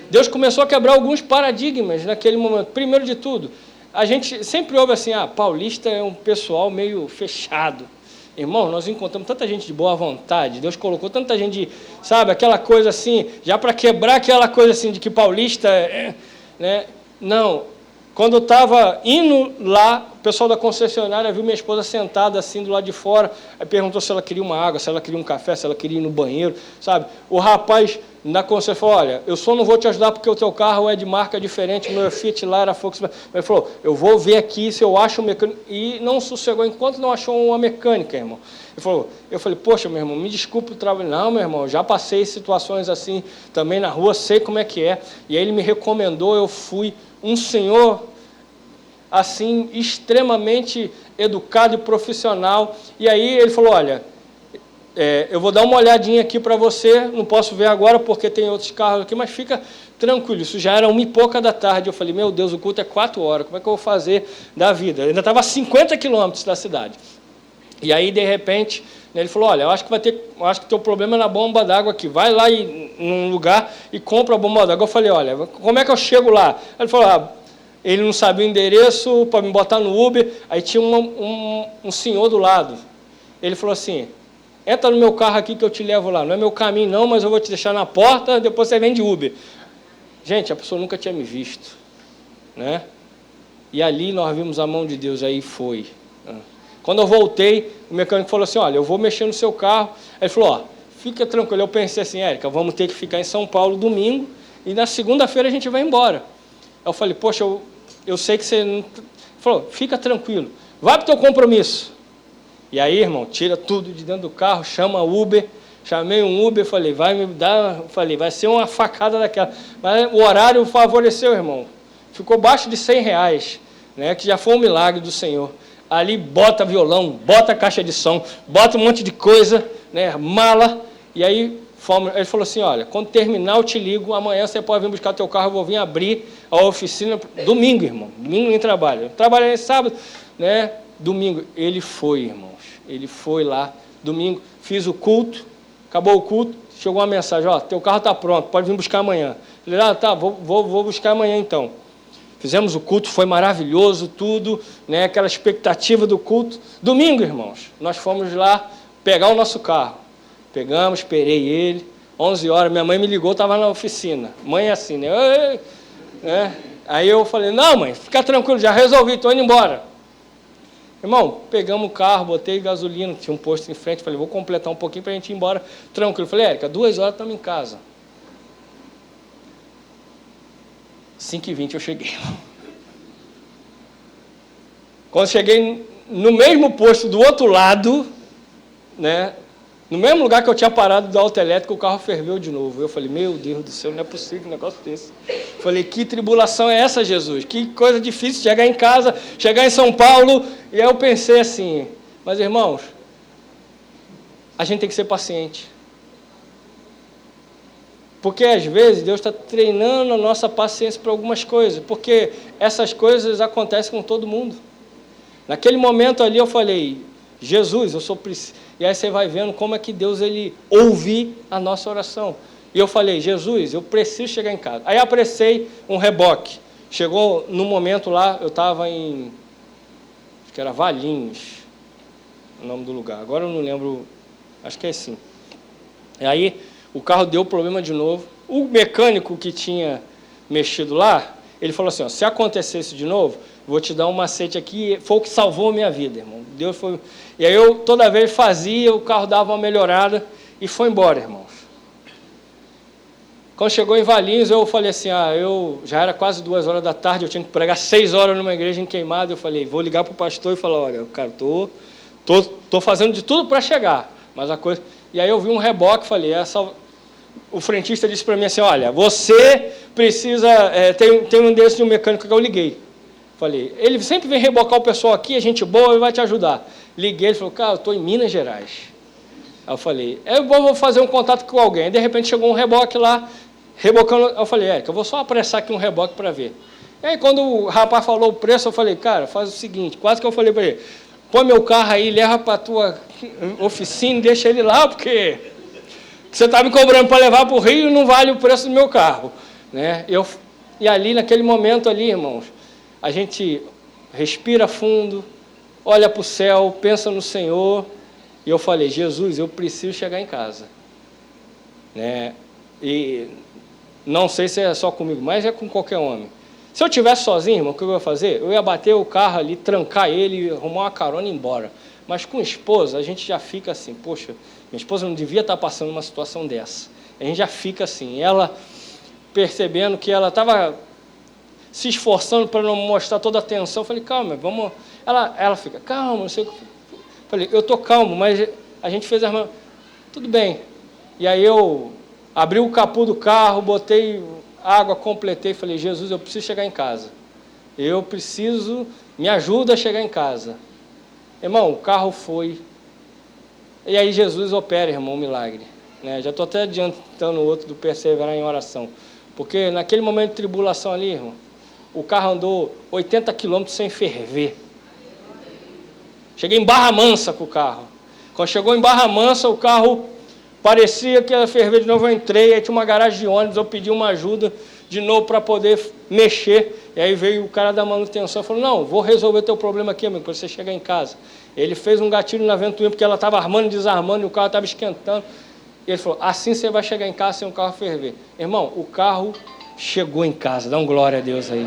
Deus começou a quebrar alguns paradigmas naquele momento. Primeiro de tudo, a gente sempre ouve assim, paulista é um pessoal meio fechado. Irmão, nós encontramos tanta gente de boa vontade, Deus colocou tanta gente, sabe, aquela coisa assim, já para quebrar aquela coisa assim de que paulista né? Não, quando eu estava indo lá, o pessoal da concessionária viu minha esposa sentada assim do lado de fora, aí perguntou se ela queria uma água, se ela queria um café, se ela queria ir no banheiro, sabe? O rapaz na concessionária falou, olha, eu só não vou te ajudar porque o teu carro é de marca diferente, o meu Fiat lá era Volkswagen. Ele falou, eu vou ver aqui se eu acho um mecânico. E não sossegou enquanto não achou uma mecânica, irmão. Eu falei, poxa, meu irmão, me desculpe o trabalho. Não, meu irmão, já passei situações assim também na rua, sei como é que é. E aí ele me recomendou, eu fui. Um senhor, assim, extremamente educado e profissional. E aí ele falou, olha... eu vou dar uma olhadinha aqui para você, não posso ver agora porque tem outros carros aqui, mas fica tranquilo, isso já era 1h pouca da tarde, eu falei, meu Deus, o culto é 4 horas, como é que eu vou fazer da vida? Eu ainda estava a 50 quilômetros da cidade. E aí, de repente, ele falou, olha, eu acho que o teu problema é na bomba d'água aqui. Vai lá num lugar e compra a bomba d'água. Eu falei, olha, como é que eu chego lá? Ele falou, ele não sabia o endereço para me botar no Uber. Aí tinha um senhor do lado. Ele falou assim, entra no meu carro aqui que eu te levo lá. Não é meu caminho não, mas eu vou te deixar na porta, depois você vem de Uber. Gente, a pessoa nunca tinha me visto, né? E ali nós vimos a mão de Deus, aí foi. Quando eu voltei, o mecânico falou assim, olha, eu vou mexer no seu carro. Aí ele falou, fica tranquilo. Eu pensei assim, Érica, vamos ter que ficar em São Paulo domingo e na segunda-feira a gente vai embora. Aí eu falei, poxa, eu sei que você não... Ele falou, fica tranquilo, vai para o teu compromisso. E aí, irmão, tira tudo de dentro do carro, chama Uber. Chamei um Uber, falei, vai ser uma facada daquela. Mas o horário favoreceu, irmão. Ficou abaixo de R$100, né, que já foi um milagre do Senhor. Ali bota violão, bota caixa de som, bota um monte de coisa, né, mala. E aí ele falou assim, olha, quando terminar eu te ligo, amanhã você pode vir buscar teu carro, eu vou vir abrir a oficina. Domingo, irmão, domingo em trabalho. Eu trabalhei sábado, né, domingo. Ele foi, irmãos, ele foi lá, domingo, fiz o culto, acabou o culto, chegou uma mensagem, ó, teu carro está pronto, pode vir buscar amanhã. Eu falei, tá, vou buscar amanhã então. Fizemos o culto, foi maravilhoso, tudo, né, aquela expectativa do culto. Domingo, irmãos, nós fomos lá pegar o nosso carro. Pegamos, esperei ele, 11 horas, minha mãe me ligou, estava na oficina. Mãe é assim, né? Aí eu falei, não, mãe, fica tranquilo, já resolvi, estou indo embora. Irmão, pegamos o carro, botei gasolina, tinha um posto em frente, falei, vou completar um pouquinho para a gente ir embora tranquilo. Falei, Érica, 2 horas estamos em casa. 5h20 eu cheguei. Quando cheguei no mesmo posto do outro lado, né, no mesmo lugar que eu tinha parado do autoelétrico, o carro ferveu de novo. Eu falei, meu Deus do céu, não é possível um negócio desse. Falei, que tribulação é essa, Jesus? Que coisa difícil chegar em casa, chegar em São Paulo. E aí eu pensei assim, mas irmãos, a gente tem que ser paciente. Porque, às vezes, Deus está treinando a nossa paciência para algumas coisas. Porque essas coisas acontecem com todo mundo. Naquele momento ali eu falei, Jesus, eu sou... E aí você vai vendo como é que Deus ele ouve a nossa oração. E eu falei, Jesus, eu preciso chegar em casa. Aí apressei um reboque. Chegou no momento lá, eu estava em... Acho que era Valinhos, o nome do lugar. Agora eu não lembro, acho que é assim. E aí... O carro deu problema de novo. O mecânico que tinha mexido lá, ele falou assim, ó, se acontecer isso de novo, vou te dar um macete aqui. Foi o que salvou a minha vida, irmão. Deus foi... E aí eu, toda vez fazia, o carro dava uma melhorada e foi embora, irmãos. Quando chegou em Valinhos, eu falei assim, eu já era quase 2 horas da tarde, eu tinha que pregar 6 horas numa igreja em Queimada. Eu falei, vou ligar para o pastor e falar, olha, cara, tô fazendo de tudo para chegar. Mas a coisa... E aí eu vi um reboque, falei, o frentista disse para mim assim, olha, você precisa, tem um endereço de um mecânico que eu liguei. Falei, ele sempre vem rebocar o pessoal aqui, é gente boa, ele vai te ajudar. Liguei, ele falou, cara, eu estou em Minas Gerais. Aí eu falei, eu vou fazer um contato com alguém. Aí, de repente chegou um reboque lá, rebocando. Eu falei, Érica, eu vou só apressar aqui um reboque para ver. E aí quando o rapaz falou o preço, eu falei, cara, faz o seguinte, quase que eu falei para ele, põe meu carro aí, leva para a tua oficina e deixa ele lá, porque... Você está me cobrando para levar para o Rio e não vale o preço do meu carro. Né? E ali, naquele momento ali, irmãos, a gente respira fundo, olha para o céu, pensa no Senhor. E eu falei, Jesus, eu preciso chegar em casa. Né? E não sei se é só comigo, mas é com qualquer homem. Se eu estivesse sozinho, irmão, o que eu ia fazer? Eu ia bater o carro ali, trancar ele, arrumar uma carona e ir embora. Mas com esposa, a gente já fica assim, poxa, minha esposa não devia estar passando uma situação dessa. A gente já fica assim, ela percebendo que ela estava se esforçando para não mostrar toda a atenção. Eu falei, calma, vamos... Ela fica, calma, não sei o que... Falei, eu estou calmo, mas a gente fez as mãos... Tudo bem. E aí eu abri o capô do carro, botei água, completei, falei, Jesus, eu preciso chegar em casa. Eu preciso... Me ajuda a chegar em casa. Irmão, o carro foi... E aí Jesus opera, irmão, um milagre. Né? Já estou até adiantando o outro do perseverar em oração. Porque naquele momento de tribulação ali, irmão, o carro andou 80 quilômetros sem ferver. Cheguei em Barra Mansa com o carro. Quando chegou em Barra Mansa, o carro parecia que ia ferver de novo. Eu entrei, aí tinha uma garagem de ônibus, eu pedi uma ajuda de novo para poder mexer. E aí veio o cara da manutenção e falou, não, vou resolver teu problema aqui, amigo, para você chegar em casa. Ele fez um gatilho na ventoinha, porque ela estava armando e desarmando, e o carro estava esquentando. E ele falou, assim você vai chegar em casa sem o carro ferver. Irmão, o carro chegou em casa, dá um glória a Deus aí.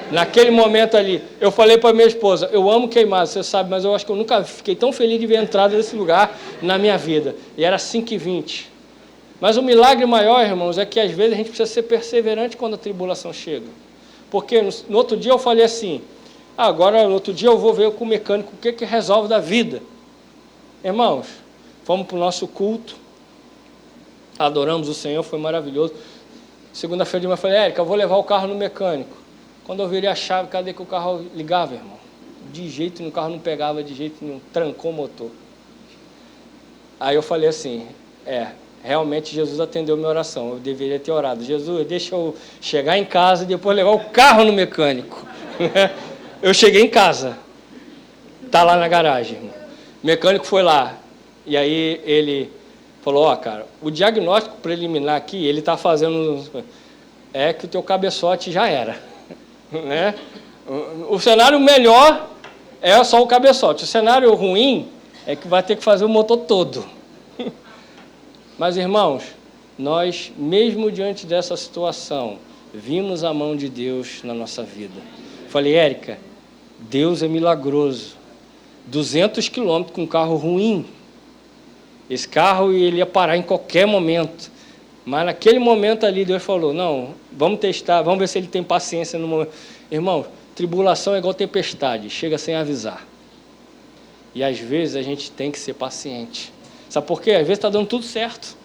Naquele momento ali, eu falei para minha esposa, eu amo queimado, você sabe, mas eu acho que eu nunca fiquei tão feliz de ver a entrada desse lugar na minha vida. E era 5h20. Mas o milagre maior, irmãos, é que às vezes a gente precisa ser perseverante quando a tribulação chega. Porque no outro dia eu falei assim, agora no outro dia eu vou ver com o mecânico o que resolve da vida. Irmãos, fomos para o nosso culto, adoramos o Senhor, foi maravilhoso. Segunda-feira de manhã eu falei, Érica, eu vou levar o carro no mecânico. Quando eu virei a chave, cadê que o carro ligava, irmão? De jeito nenhum, o carro não pegava de jeito nenhum, trancou o motor. Aí eu falei assim, realmente Jesus atendeu minha oração, eu deveria ter orado. Jesus, deixa eu chegar em casa e depois levar o carro no mecânico. Eu cheguei em casa, está lá na garagem, irmão. O mecânico foi lá, e aí ele falou, cara, o diagnóstico preliminar aqui, ele está fazendo, que o teu cabeçote já era. Né? O cenário melhor é só o cabeçote. O cenário ruim é que vai ter que fazer o motor todo. Mas, irmãos, nós, mesmo diante dessa situação, vimos a mão de Deus na nossa vida. Falei, Érica, Deus é milagroso. 200 quilômetros com um carro ruim. Esse carro ele ia parar em qualquer momento. Mas naquele momento ali, Deus falou, não, vamos testar, vamos ver se ele tem paciência no momento. Irmão, tribulação é igual tempestade, chega sem avisar. E às vezes a gente tem que ser paciente. Sabe por quê? Às vezes está dando tudo certo.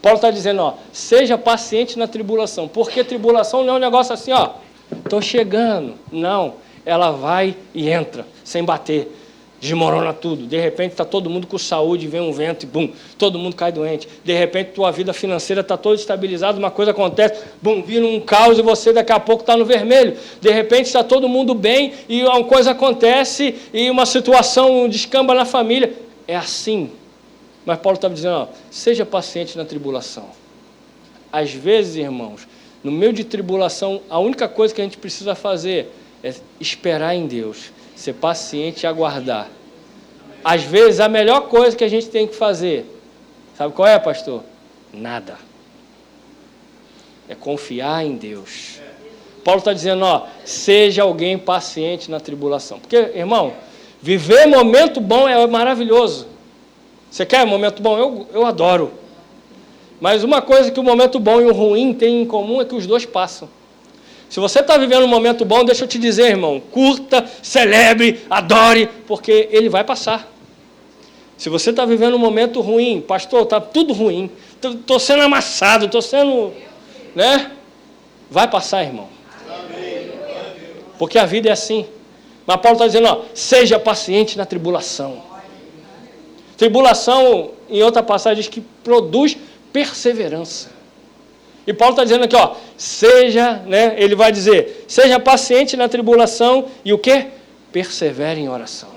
Paulo está dizendo, seja paciente na tribulação. Porque tribulação não é um negócio assim, estou chegando. Não, ela vai e entra, sem bater. Desmorona tudo. De repente está todo mundo com saúde, vem um vento e bum, todo mundo cai doente. De repente tua vida financeira está toda estabilizada, uma coisa acontece, bum, vira um caos e você daqui a pouco está no vermelho. De repente está todo mundo bem e uma coisa acontece e uma situação descamba na família. É assim. Mas Paulo estava dizendo, seja paciente na tribulação. Às vezes, irmãos, no meio de tribulação, a única coisa que a gente precisa fazer é esperar em Deus. Ser paciente e aguardar. Às vezes, a melhor coisa que a gente tem que fazer, sabe qual é, pastor? Nada. É confiar em Deus. Paulo está dizendo, seja alguém paciente na tribulação. Porque, irmão, viver momento bom é maravilhoso. Você quer momento bom? Eu adoro. Mas uma coisa que o momento bom e o ruim têm em comum é que os dois passam. Se você está vivendo um momento bom, deixa eu te dizer, irmão, curta, celebre, adore, porque ele vai passar. Se você está vivendo um momento ruim, pastor, está tudo ruim, estou sendo amassado, estou sendo, né? Vai passar, irmão. Porque a vida é assim. Mas Paulo está dizendo, seja paciente na tribulação. Tribulação, em outra passagem, diz que produz perseverança. E Paulo está dizendo aqui, seja, né, ele vai dizer, seja paciente na tribulação e o quê? Persevere em oração.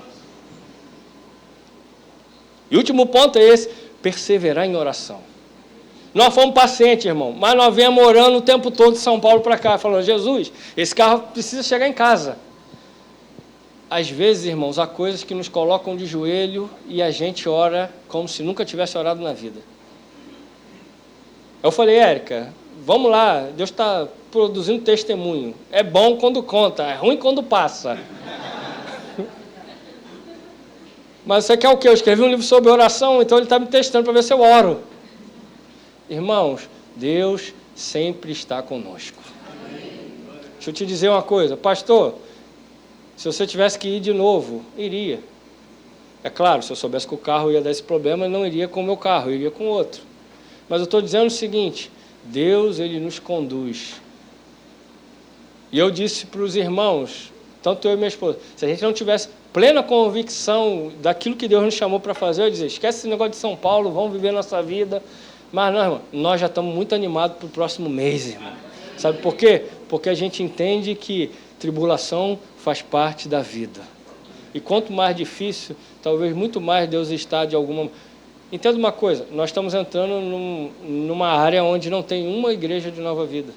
E o último ponto é esse, perseverar em oração. Nós fomos pacientes, irmão, mas nós viemos orando o tempo todo de São Paulo para cá, falando, Jesus, esse carro precisa chegar em casa. Às vezes, irmãos, há coisas que nos colocam de joelho e a gente ora como se nunca tivesse orado na vida. Eu falei, Érica, vamos lá, Deus está produzindo testemunho. É bom quando conta, é ruim quando passa. Mas você quer o quê? Eu escrevi um livro sobre oração, então ele está me testando para ver se eu oro. Irmãos, Deus sempre está conosco. Deixa eu te dizer uma coisa, pastor, se você tivesse que ir de novo, iria. É claro, se eu soubesse que o carro ia dar esse problema, eu não iria com o meu carro, eu iria com outro. Mas eu estou dizendo o seguinte, Deus, ele nos conduz. E eu disse para os irmãos, tanto eu e minha esposa, se a gente não tivesse plena convicção daquilo que Deus nos chamou para fazer, eu ia dizer, esquece esse negócio de São Paulo, vamos viver nossa vida. Mas não, irmão, nós já estamos muito animados para o próximo mês, irmão. Sabe por quê? Porque a gente entende que tribulação faz parte da vida. E quanto mais difícil, talvez muito mais Deus está de alguma... Entenda uma coisa, nós estamos entrando numa área onde não tem uma igreja de Nova Vida.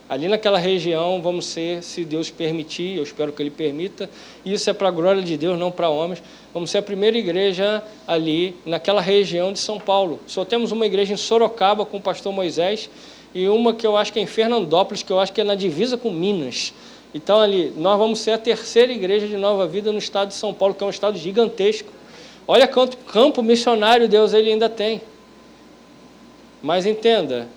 Ali naquela região vamos ser, se Deus permitir, eu espero que Ele permita, isso é para a glória de Deus, não para homens, vamos ser a primeira igreja ali naquela região de São Paulo. Só temos uma igreja em Sorocaba com o pastor Moisés e uma que eu acho que é em Fernandópolis, que eu acho que é na divisa com Minas. Então ali, nós vamos ser a terceira igreja de Nova Vida no estado de São Paulo, que é um estado gigantesco. Olha quanto campo missionário Deus ele ainda tem. Mas entenda,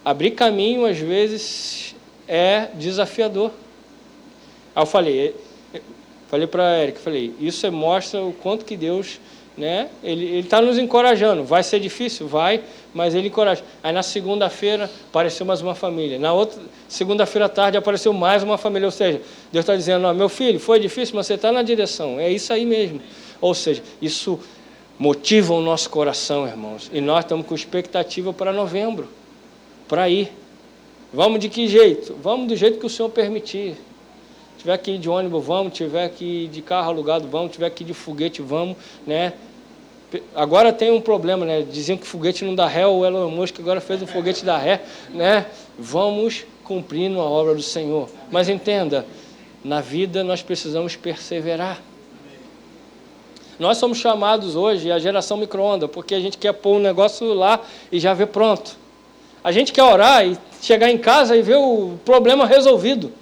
abrir caminho, às vezes, é desafiador. Aí eu falei para a Érica, isso mostra o quanto que Deus, né, ele está nos encorajando. Vai ser difícil? Vai, mas Ele encoraja. Aí na segunda-feira apareceu mais uma família. Na outra segunda-feira à tarde apareceu mais uma família. Ou seja, Deus está dizendo, meu filho, foi difícil, mas você está na direção. É isso aí mesmo. Ou seja, isso motiva o nosso coração, irmãos. E nós estamos com expectativa para novembro. Para ir. Vamos de que jeito? Vamos do jeito que o Senhor permitir. Tiver que ir de ônibus, vamos. Tiver que ir de carro alugado, vamos. Tiver que ir de foguete, vamos, né? Agora tem um problema, né? Diziam que foguete não dá ré, o Elon Musk agora fez um foguete da ré, né? Vamos cumprindo a obra do Senhor. Mas entenda, na vida nós precisamos perseverar. Nós somos chamados hoje a geração micro-ondas, porque a gente quer pôr um negócio lá e já ver pronto. A gente quer orar e chegar em casa e ver o problema resolvido.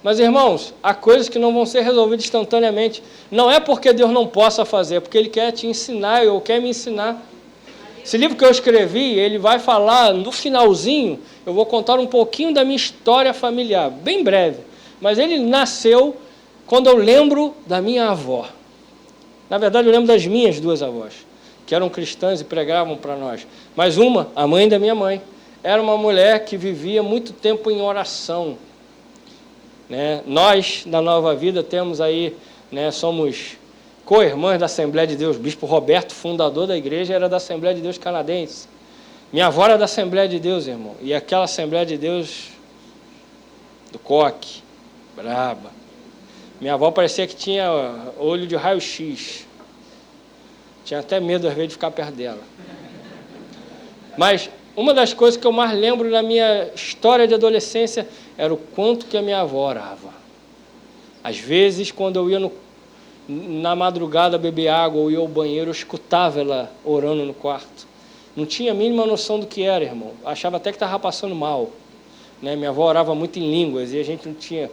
Mas, irmãos, há coisas que não vão ser resolvidas instantaneamente. Não é porque Deus não possa fazer, é porque Ele quer te ensinar ou quer me ensinar. Esse livro que eu escrevi, ele vai falar, no finalzinho, eu vou contar um pouquinho da minha história familiar, bem breve. Mas ele nasceu quando eu lembro da minha avó. Na verdade, eu lembro das minhas duas avós, que eram cristãs e pregavam para nós. Mas uma, a mãe da minha mãe, era uma mulher que vivia muito tempo em oração. Né? Nós, da Nova Vida, temos aí, né, somos co-irmãs da Assembleia de Deus. O bispo Roberto, fundador da igreja, era da Assembleia de Deus canadense. Minha avó era da Assembleia de Deus, irmão. E aquela Assembleia de Deus do coque, braba. Minha avó parecia que tinha olho de raio-x. Tinha até medo, às vezes, de ficar perto dela. Mas uma das coisas que eu mais lembro na minha história de adolescência era o quanto que a minha avó orava. Às vezes, quando eu ia na madrugada beber água ou ia ao banheiro, eu escutava ela orando no quarto. Não tinha a mínima noção do que era, irmão. Achava até que estava passando mal. Né? Minha avó orava muito em línguas e a gente não tinha...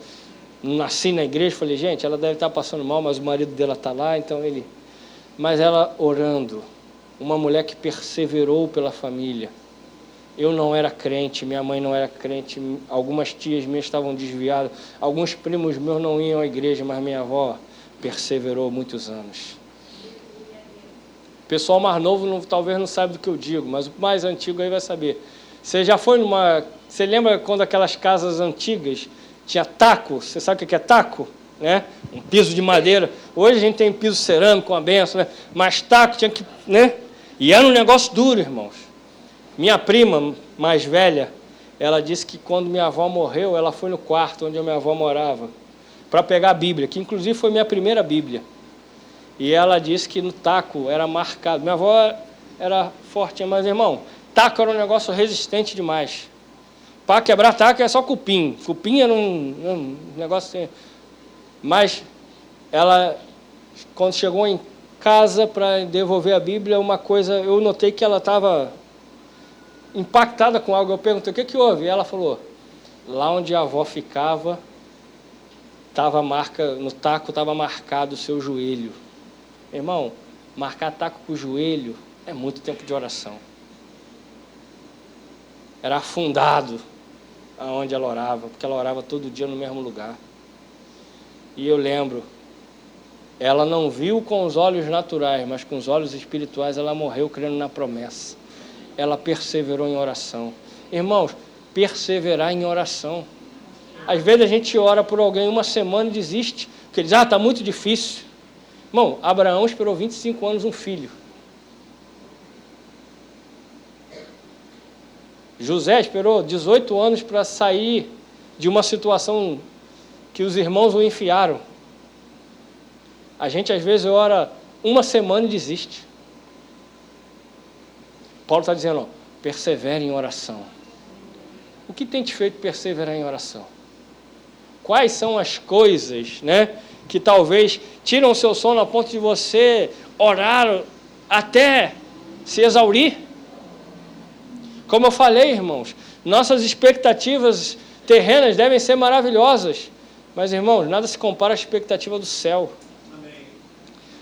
Não nasci na igreja, falei, gente, ela deve estar passando mal, mas o marido dela está lá, então ele... Mas ela orando, uma mulher que perseverou pela família. Eu não era crente, minha mãe não era crente, algumas tias minhas estavam desviadas, alguns primos meus não iam à igreja, mas minha avó perseverou muitos anos. O pessoal mais novo talvez não saiba do que eu digo, mas o mais antigo aí vai saber. Você já foi numa... Você lembra quando aquelas casas antigas tinha taco? Você sabe o que é taco? Né? Um piso de madeira. Hoje a gente tem piso cerâmico, uma benção, né? Mas taco tinha que... Né? E era um negócio duro, irmãos. Minha prima mais velha, ela disse que quando minha avó morreu, ela foi no quarto onde a minha avó morava, para pegar a Bíblia, que inclusive foi minha primeira Bíblia. E ela disse que no taco era marcado. Minha avó era forte, mas, irmão, taco era um negócio resistente demais. Para quebrar taco é só cupim. Cupim era um negócio assim. Mas ela, quando chegou em casa para devolver a Bíblia, uma coisa, eu notei que ela estava impactada com algo. Eu perguntei, o que houve? E ela falou, lá onde a avó ficava, no taco estava marcado o seu joelho. Irmão, marcar taco com o joelho é muito tempo de oração. Era afundado aonde ela orava, porque ela orava todo dia no mesmo lugar. E eu lembro, ela não viu com os olhos naturais, mas com os olhos espirituais ela morreu crendo na promessa. Ela perseverou em oração. Irmãos, perseverar em oração. Às vezes a gente ora por alguém uma semana e desiste, porque diz, está muito difícil. Irmão, Abraão esperou 25 anos um filho. José esperou 18 anos para sair de uma situação que os irmãos o enfiaram. A gente às vezes ora uma semana e desiste. Paulo está dizendo, ó, persevere em oração. O que tem te feito perseverar em oração? Quais são as coisas, né, que talvez tiram o seu sono a ponto de você orar até se exaurir? Como eu falei, irmãos, nossas expectativas terrenas devem ser maravilhosas, mas, irmãos, nada se compara à expectativa do céu. Amém.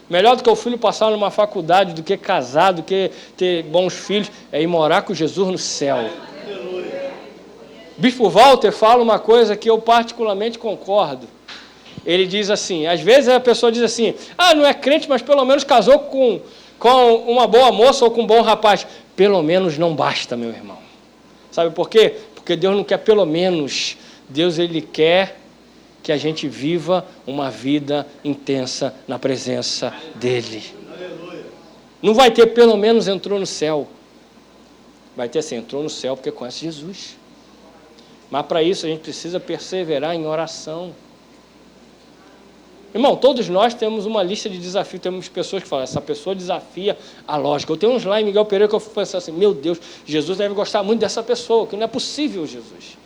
Melhor do que o filho passar numa faculdade, do que casar, do que ter bons filhos, é ir morar com Jesus no céu. Bispo Walter fala uma coisa que eu particularmente concordo. Ele diz assim, às vezes a pessoa diz assim, não é crente, mas pelo menos casou com uma boa moça ou com um bom rapaz. Pelo menos não basta, meu irmão. Sabe por quê? Porque Deus não quer pelo menos. Deus, Ele quer que a gente viva uma vida intensa na presença dEle. Não vai ter pelo menos entrou no céu. Vai ter assim, entrou no céu porque conhece Jesus. Mas para isso a gente precisa perseverar em oração. Irmão, todos nós temos uma lista de desafios. Temos pessoas que falam, essa pessoa desafia a lógica. Eu tenho uns lá em Miguel Pereira que eu fico pensando assim, meu Deus, Jesus deve gostar muito dessa pessoa, que não é possível, Jesus.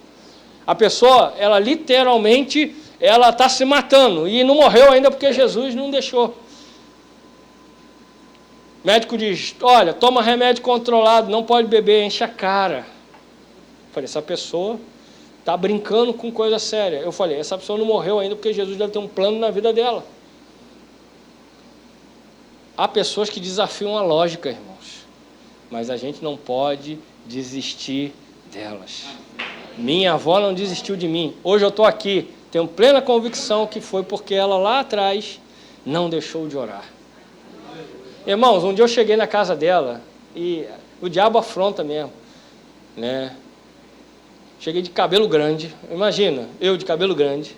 A pessoa, ela literalmente, ela está se matando e não morreu ainda porque Jesus não deixou. O médico diz, olha, toma remédio controlado, não pode beber, enche a cara. Eu falei, essa pessoa está brincando com coisa séria. Eu falei, essa pessoa não morreu ainda porque Jesus deve ter um plano na vida dela. Há pessoas que desafiam a lógica, irmãos, mas a gente não pode desistir delas. Minha avó não desistiu de mim. Hoje eu estou aqui, tenho plena convicção que foi porque ela lá atrás não deixou de orar. Irmãos, um dia eu cheguei na casa dela e o diabo afronta mesmo, né? Cheguei de cabelo grande, imagina, eu de cabelo grande,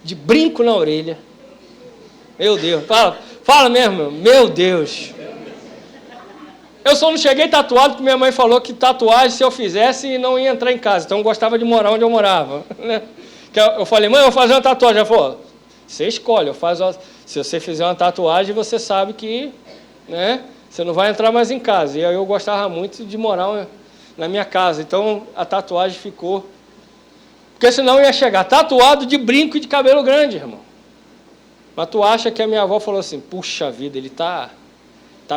de brinco na orelha. Meu Deus, fala mesmo, meu Deus. Eu só não cheguei tatuado porque minha mãe falou que tatuagem, se eu fizesse, não ia entrar em casa. Então eu gostava de morar onde eu morava. Né? Eu falei, mãe, eu vou fazer uma tatuagem. Ela falou, você escolhe, se você fizer uma tatuagem, você sabe que, né, você não vai entrar mais em casa. E aí eu gostava muito de morar na minha casa. Então a tatuagem ficou. Porque senão eu ia chegar tatuado de brinco e de cabelo grande, irmão. Mas tu acha que a minha avó falou assim, puxa vida, ele tá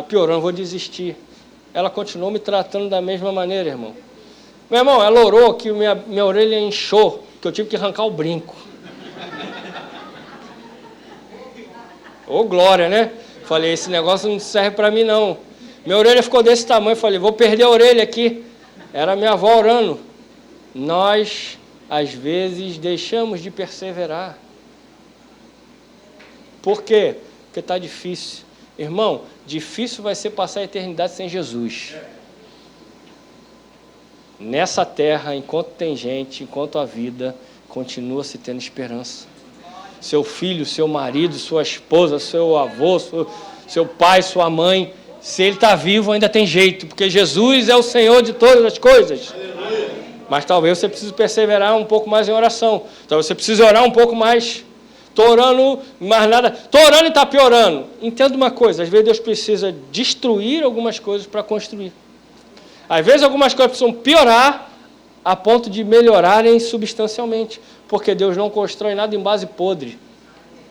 piorando, vou desistir. Ela continuou me tratando da mesma maneira, irmão. Meu irmão, ela orou que minha orelha inchou, que eu tive que arrancar o brinco. Ô, glória, né? Falei, esse negócio não serve para mim, não. Minha orelha ficou desse tamanho, falei, vou perder a orelha aqui. Era minha avó orando. Nós, às vezes, deixamos de perseverar. Por quê? Porque está difícil. Irmão, difícil vai ser passar a eternidade sem Jesus. Nessa terra, enquanto tem gente, enquanto a vida, continua se tendo esperança. Seu filho, seu marido, sua esposa, seu avô, seu pai, sua mãe, se ele está vivo, ainda tem jeito, porque Jesus é o Senhor de todas as coisas. Mas talvez você precise perseverar um pouco mais em oração. Talvez você precise orar um pouco mais. Estou orando, mas nada. Estou orando e está piorando. Entenda uma coisa, às vezes Deus precisa destruir algumas coisas para construir. Às vezes algumas coisas precisam piorar a ponto de melhorarem substancialmente. Porque Deus não constrói nada em base podre.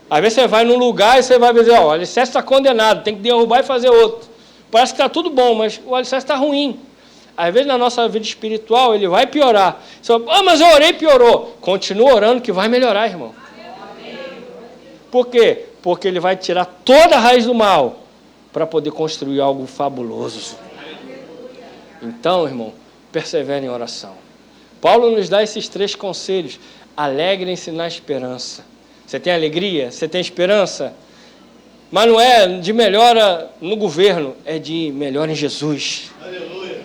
Às vezes você vai num lugar e você vai dizer, o alicerce está condenado, tem que derrubar e fazer outro. Parece que está tudo bom, mas o alicerce está ruim. Às vezes na nossa vida espiritual ele vai piorar. Você fala, mas eu orei e piorou. Continua orando que vai melhorar, irmão. Por quê? Porque ele vai tirar toda a raiz do mal para poder construir algo fabuloso. Então, irmão, persevere em oração. Paulo nos dá esses 3 conselhos. Alegrem-se na esperança. Você tem alegria? Você tem esperança? Mas não é de melhora no governo, é de melhora em Jesus. Aleluia.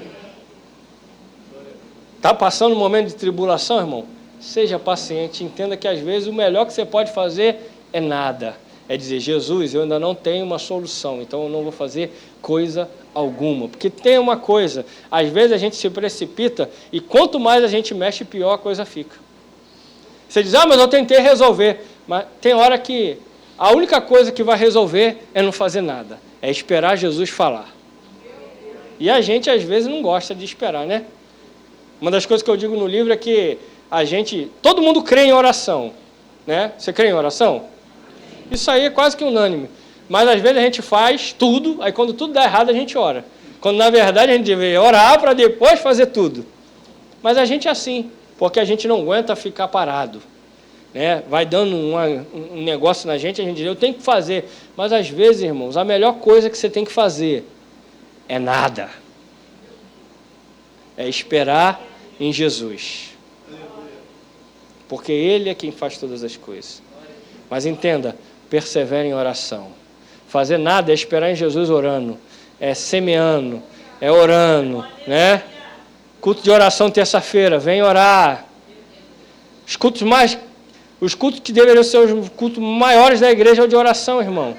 Está passando um momento de tribulação, irmão? Seja paciente. Entenda que às vezes o melhor que você pode fazer é nada. É dizer, Jesus, eu ainda não tenho uma solução, então eu não vou fazer coisa alguma. Porque tem uma coisa, às vezes a gente se precipita e quanto mais a gente mexe, pior a coisa fica. Você diz, mas eu tentei resolver. Mas tem hora que a única coisa que vai resolver é não fazer nada. É esperar Jesus falar. E a gente, às vezes, não gosta de esperar, né? Uma das coisas que eu digo no livro é que todo mundo crê em oração, né? Você crê em oração? Isso aí é quase que unânime. Mas, às vezes, a gente faz tudo, aí quando tudo dá errado, a gente ora. Quando, na verdade, a gente deveria orar para depois fazer tudo. Mas a gente é assim, porque a gente não aguenta ficar parado. Né? Vai dando um negócio na gente, a gente diz, eu tenho que fazer. Mas, às vezes, irmãos, a melhor coisa que você tem que fazer é nada. É esperar em Jesus. Porque Ele é quem faz todas as coisas. Mas entenda, persevere em oração. Fazer nada é esperar em Jesus orando. É semeando, é orando, né? Culto de oração terça-feira, vem orar. Os cultos que deveriam ser os cultos maiores da igreja é o de oração, irmão.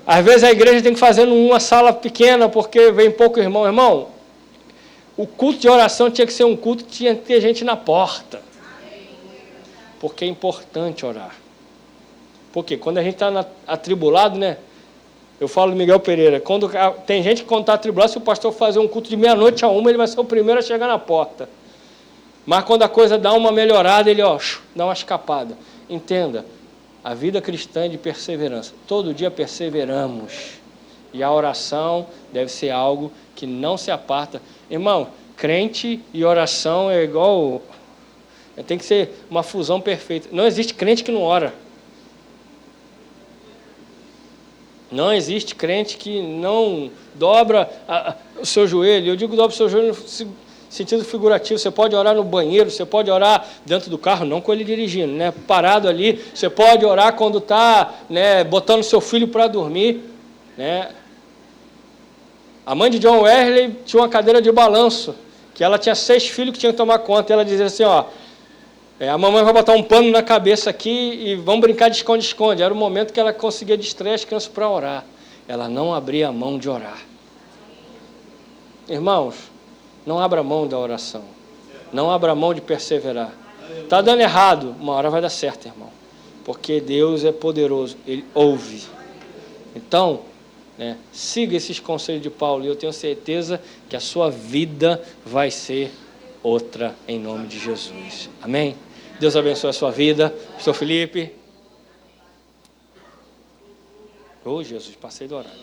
Às vezes a igreja tem que fazer numa sala pequena porque vem pouco irmão. Irmão, o culto de oração tinha que ser um culto que tinha que ter gente na porta. Porque é importante orar. Porque quando a gente está atribulado, né? Eu falo do Miguel Pereira, tem gente que quando está atribulado, se o pastor fazer um culto de meia-noite a 1, ele vai ser o primeiro a chegar na porta. Mas quando a coisa dá uma melhorada, ele dá uma escapada. Entenda, a vida cristã é de perseverança. Todo dia perseveramos. E a oração deve ser algo que não se aparta. Irmão, crente e oração é igual... Tem que ser uma fusão perfeita. Não existe crente que não ora. Não existe crente que não dobra o seu joelho. Eu digo dobra o seu joelho no sentido figurativo. Você pode orar no banheiro, você pode orar dentro do carro, não com ele dirigindo, né? Parado ali. Você pode orar quando está, né, botando seu filho para dormir. Né? A mãe de John Wesley tinha uma cadeira de balanço, que ela tinha 6 filhos que tinham que tomar conta. E ela dizia assim, a mamãe vai botar um pano na cabeça aqui e vamos brincar de esconde-esconde. Era o momento que ela conseguia distrair as crianças para orar. Ela não abria a mão de orar. Irmãos, não abra mão da oração. Não abra mão de perseverar. Está dando errado, uma hora vai dar certo, irmão. Porque Deus é poderoso, Ele ouve. Então, siga esses conselhos de Paulo e eu tenho certeza que a sua vida vai ser outra em nome de Jesus. Amém? Deus abençoe a sua vida. Pastor Felipe. Jesus, passei do horário.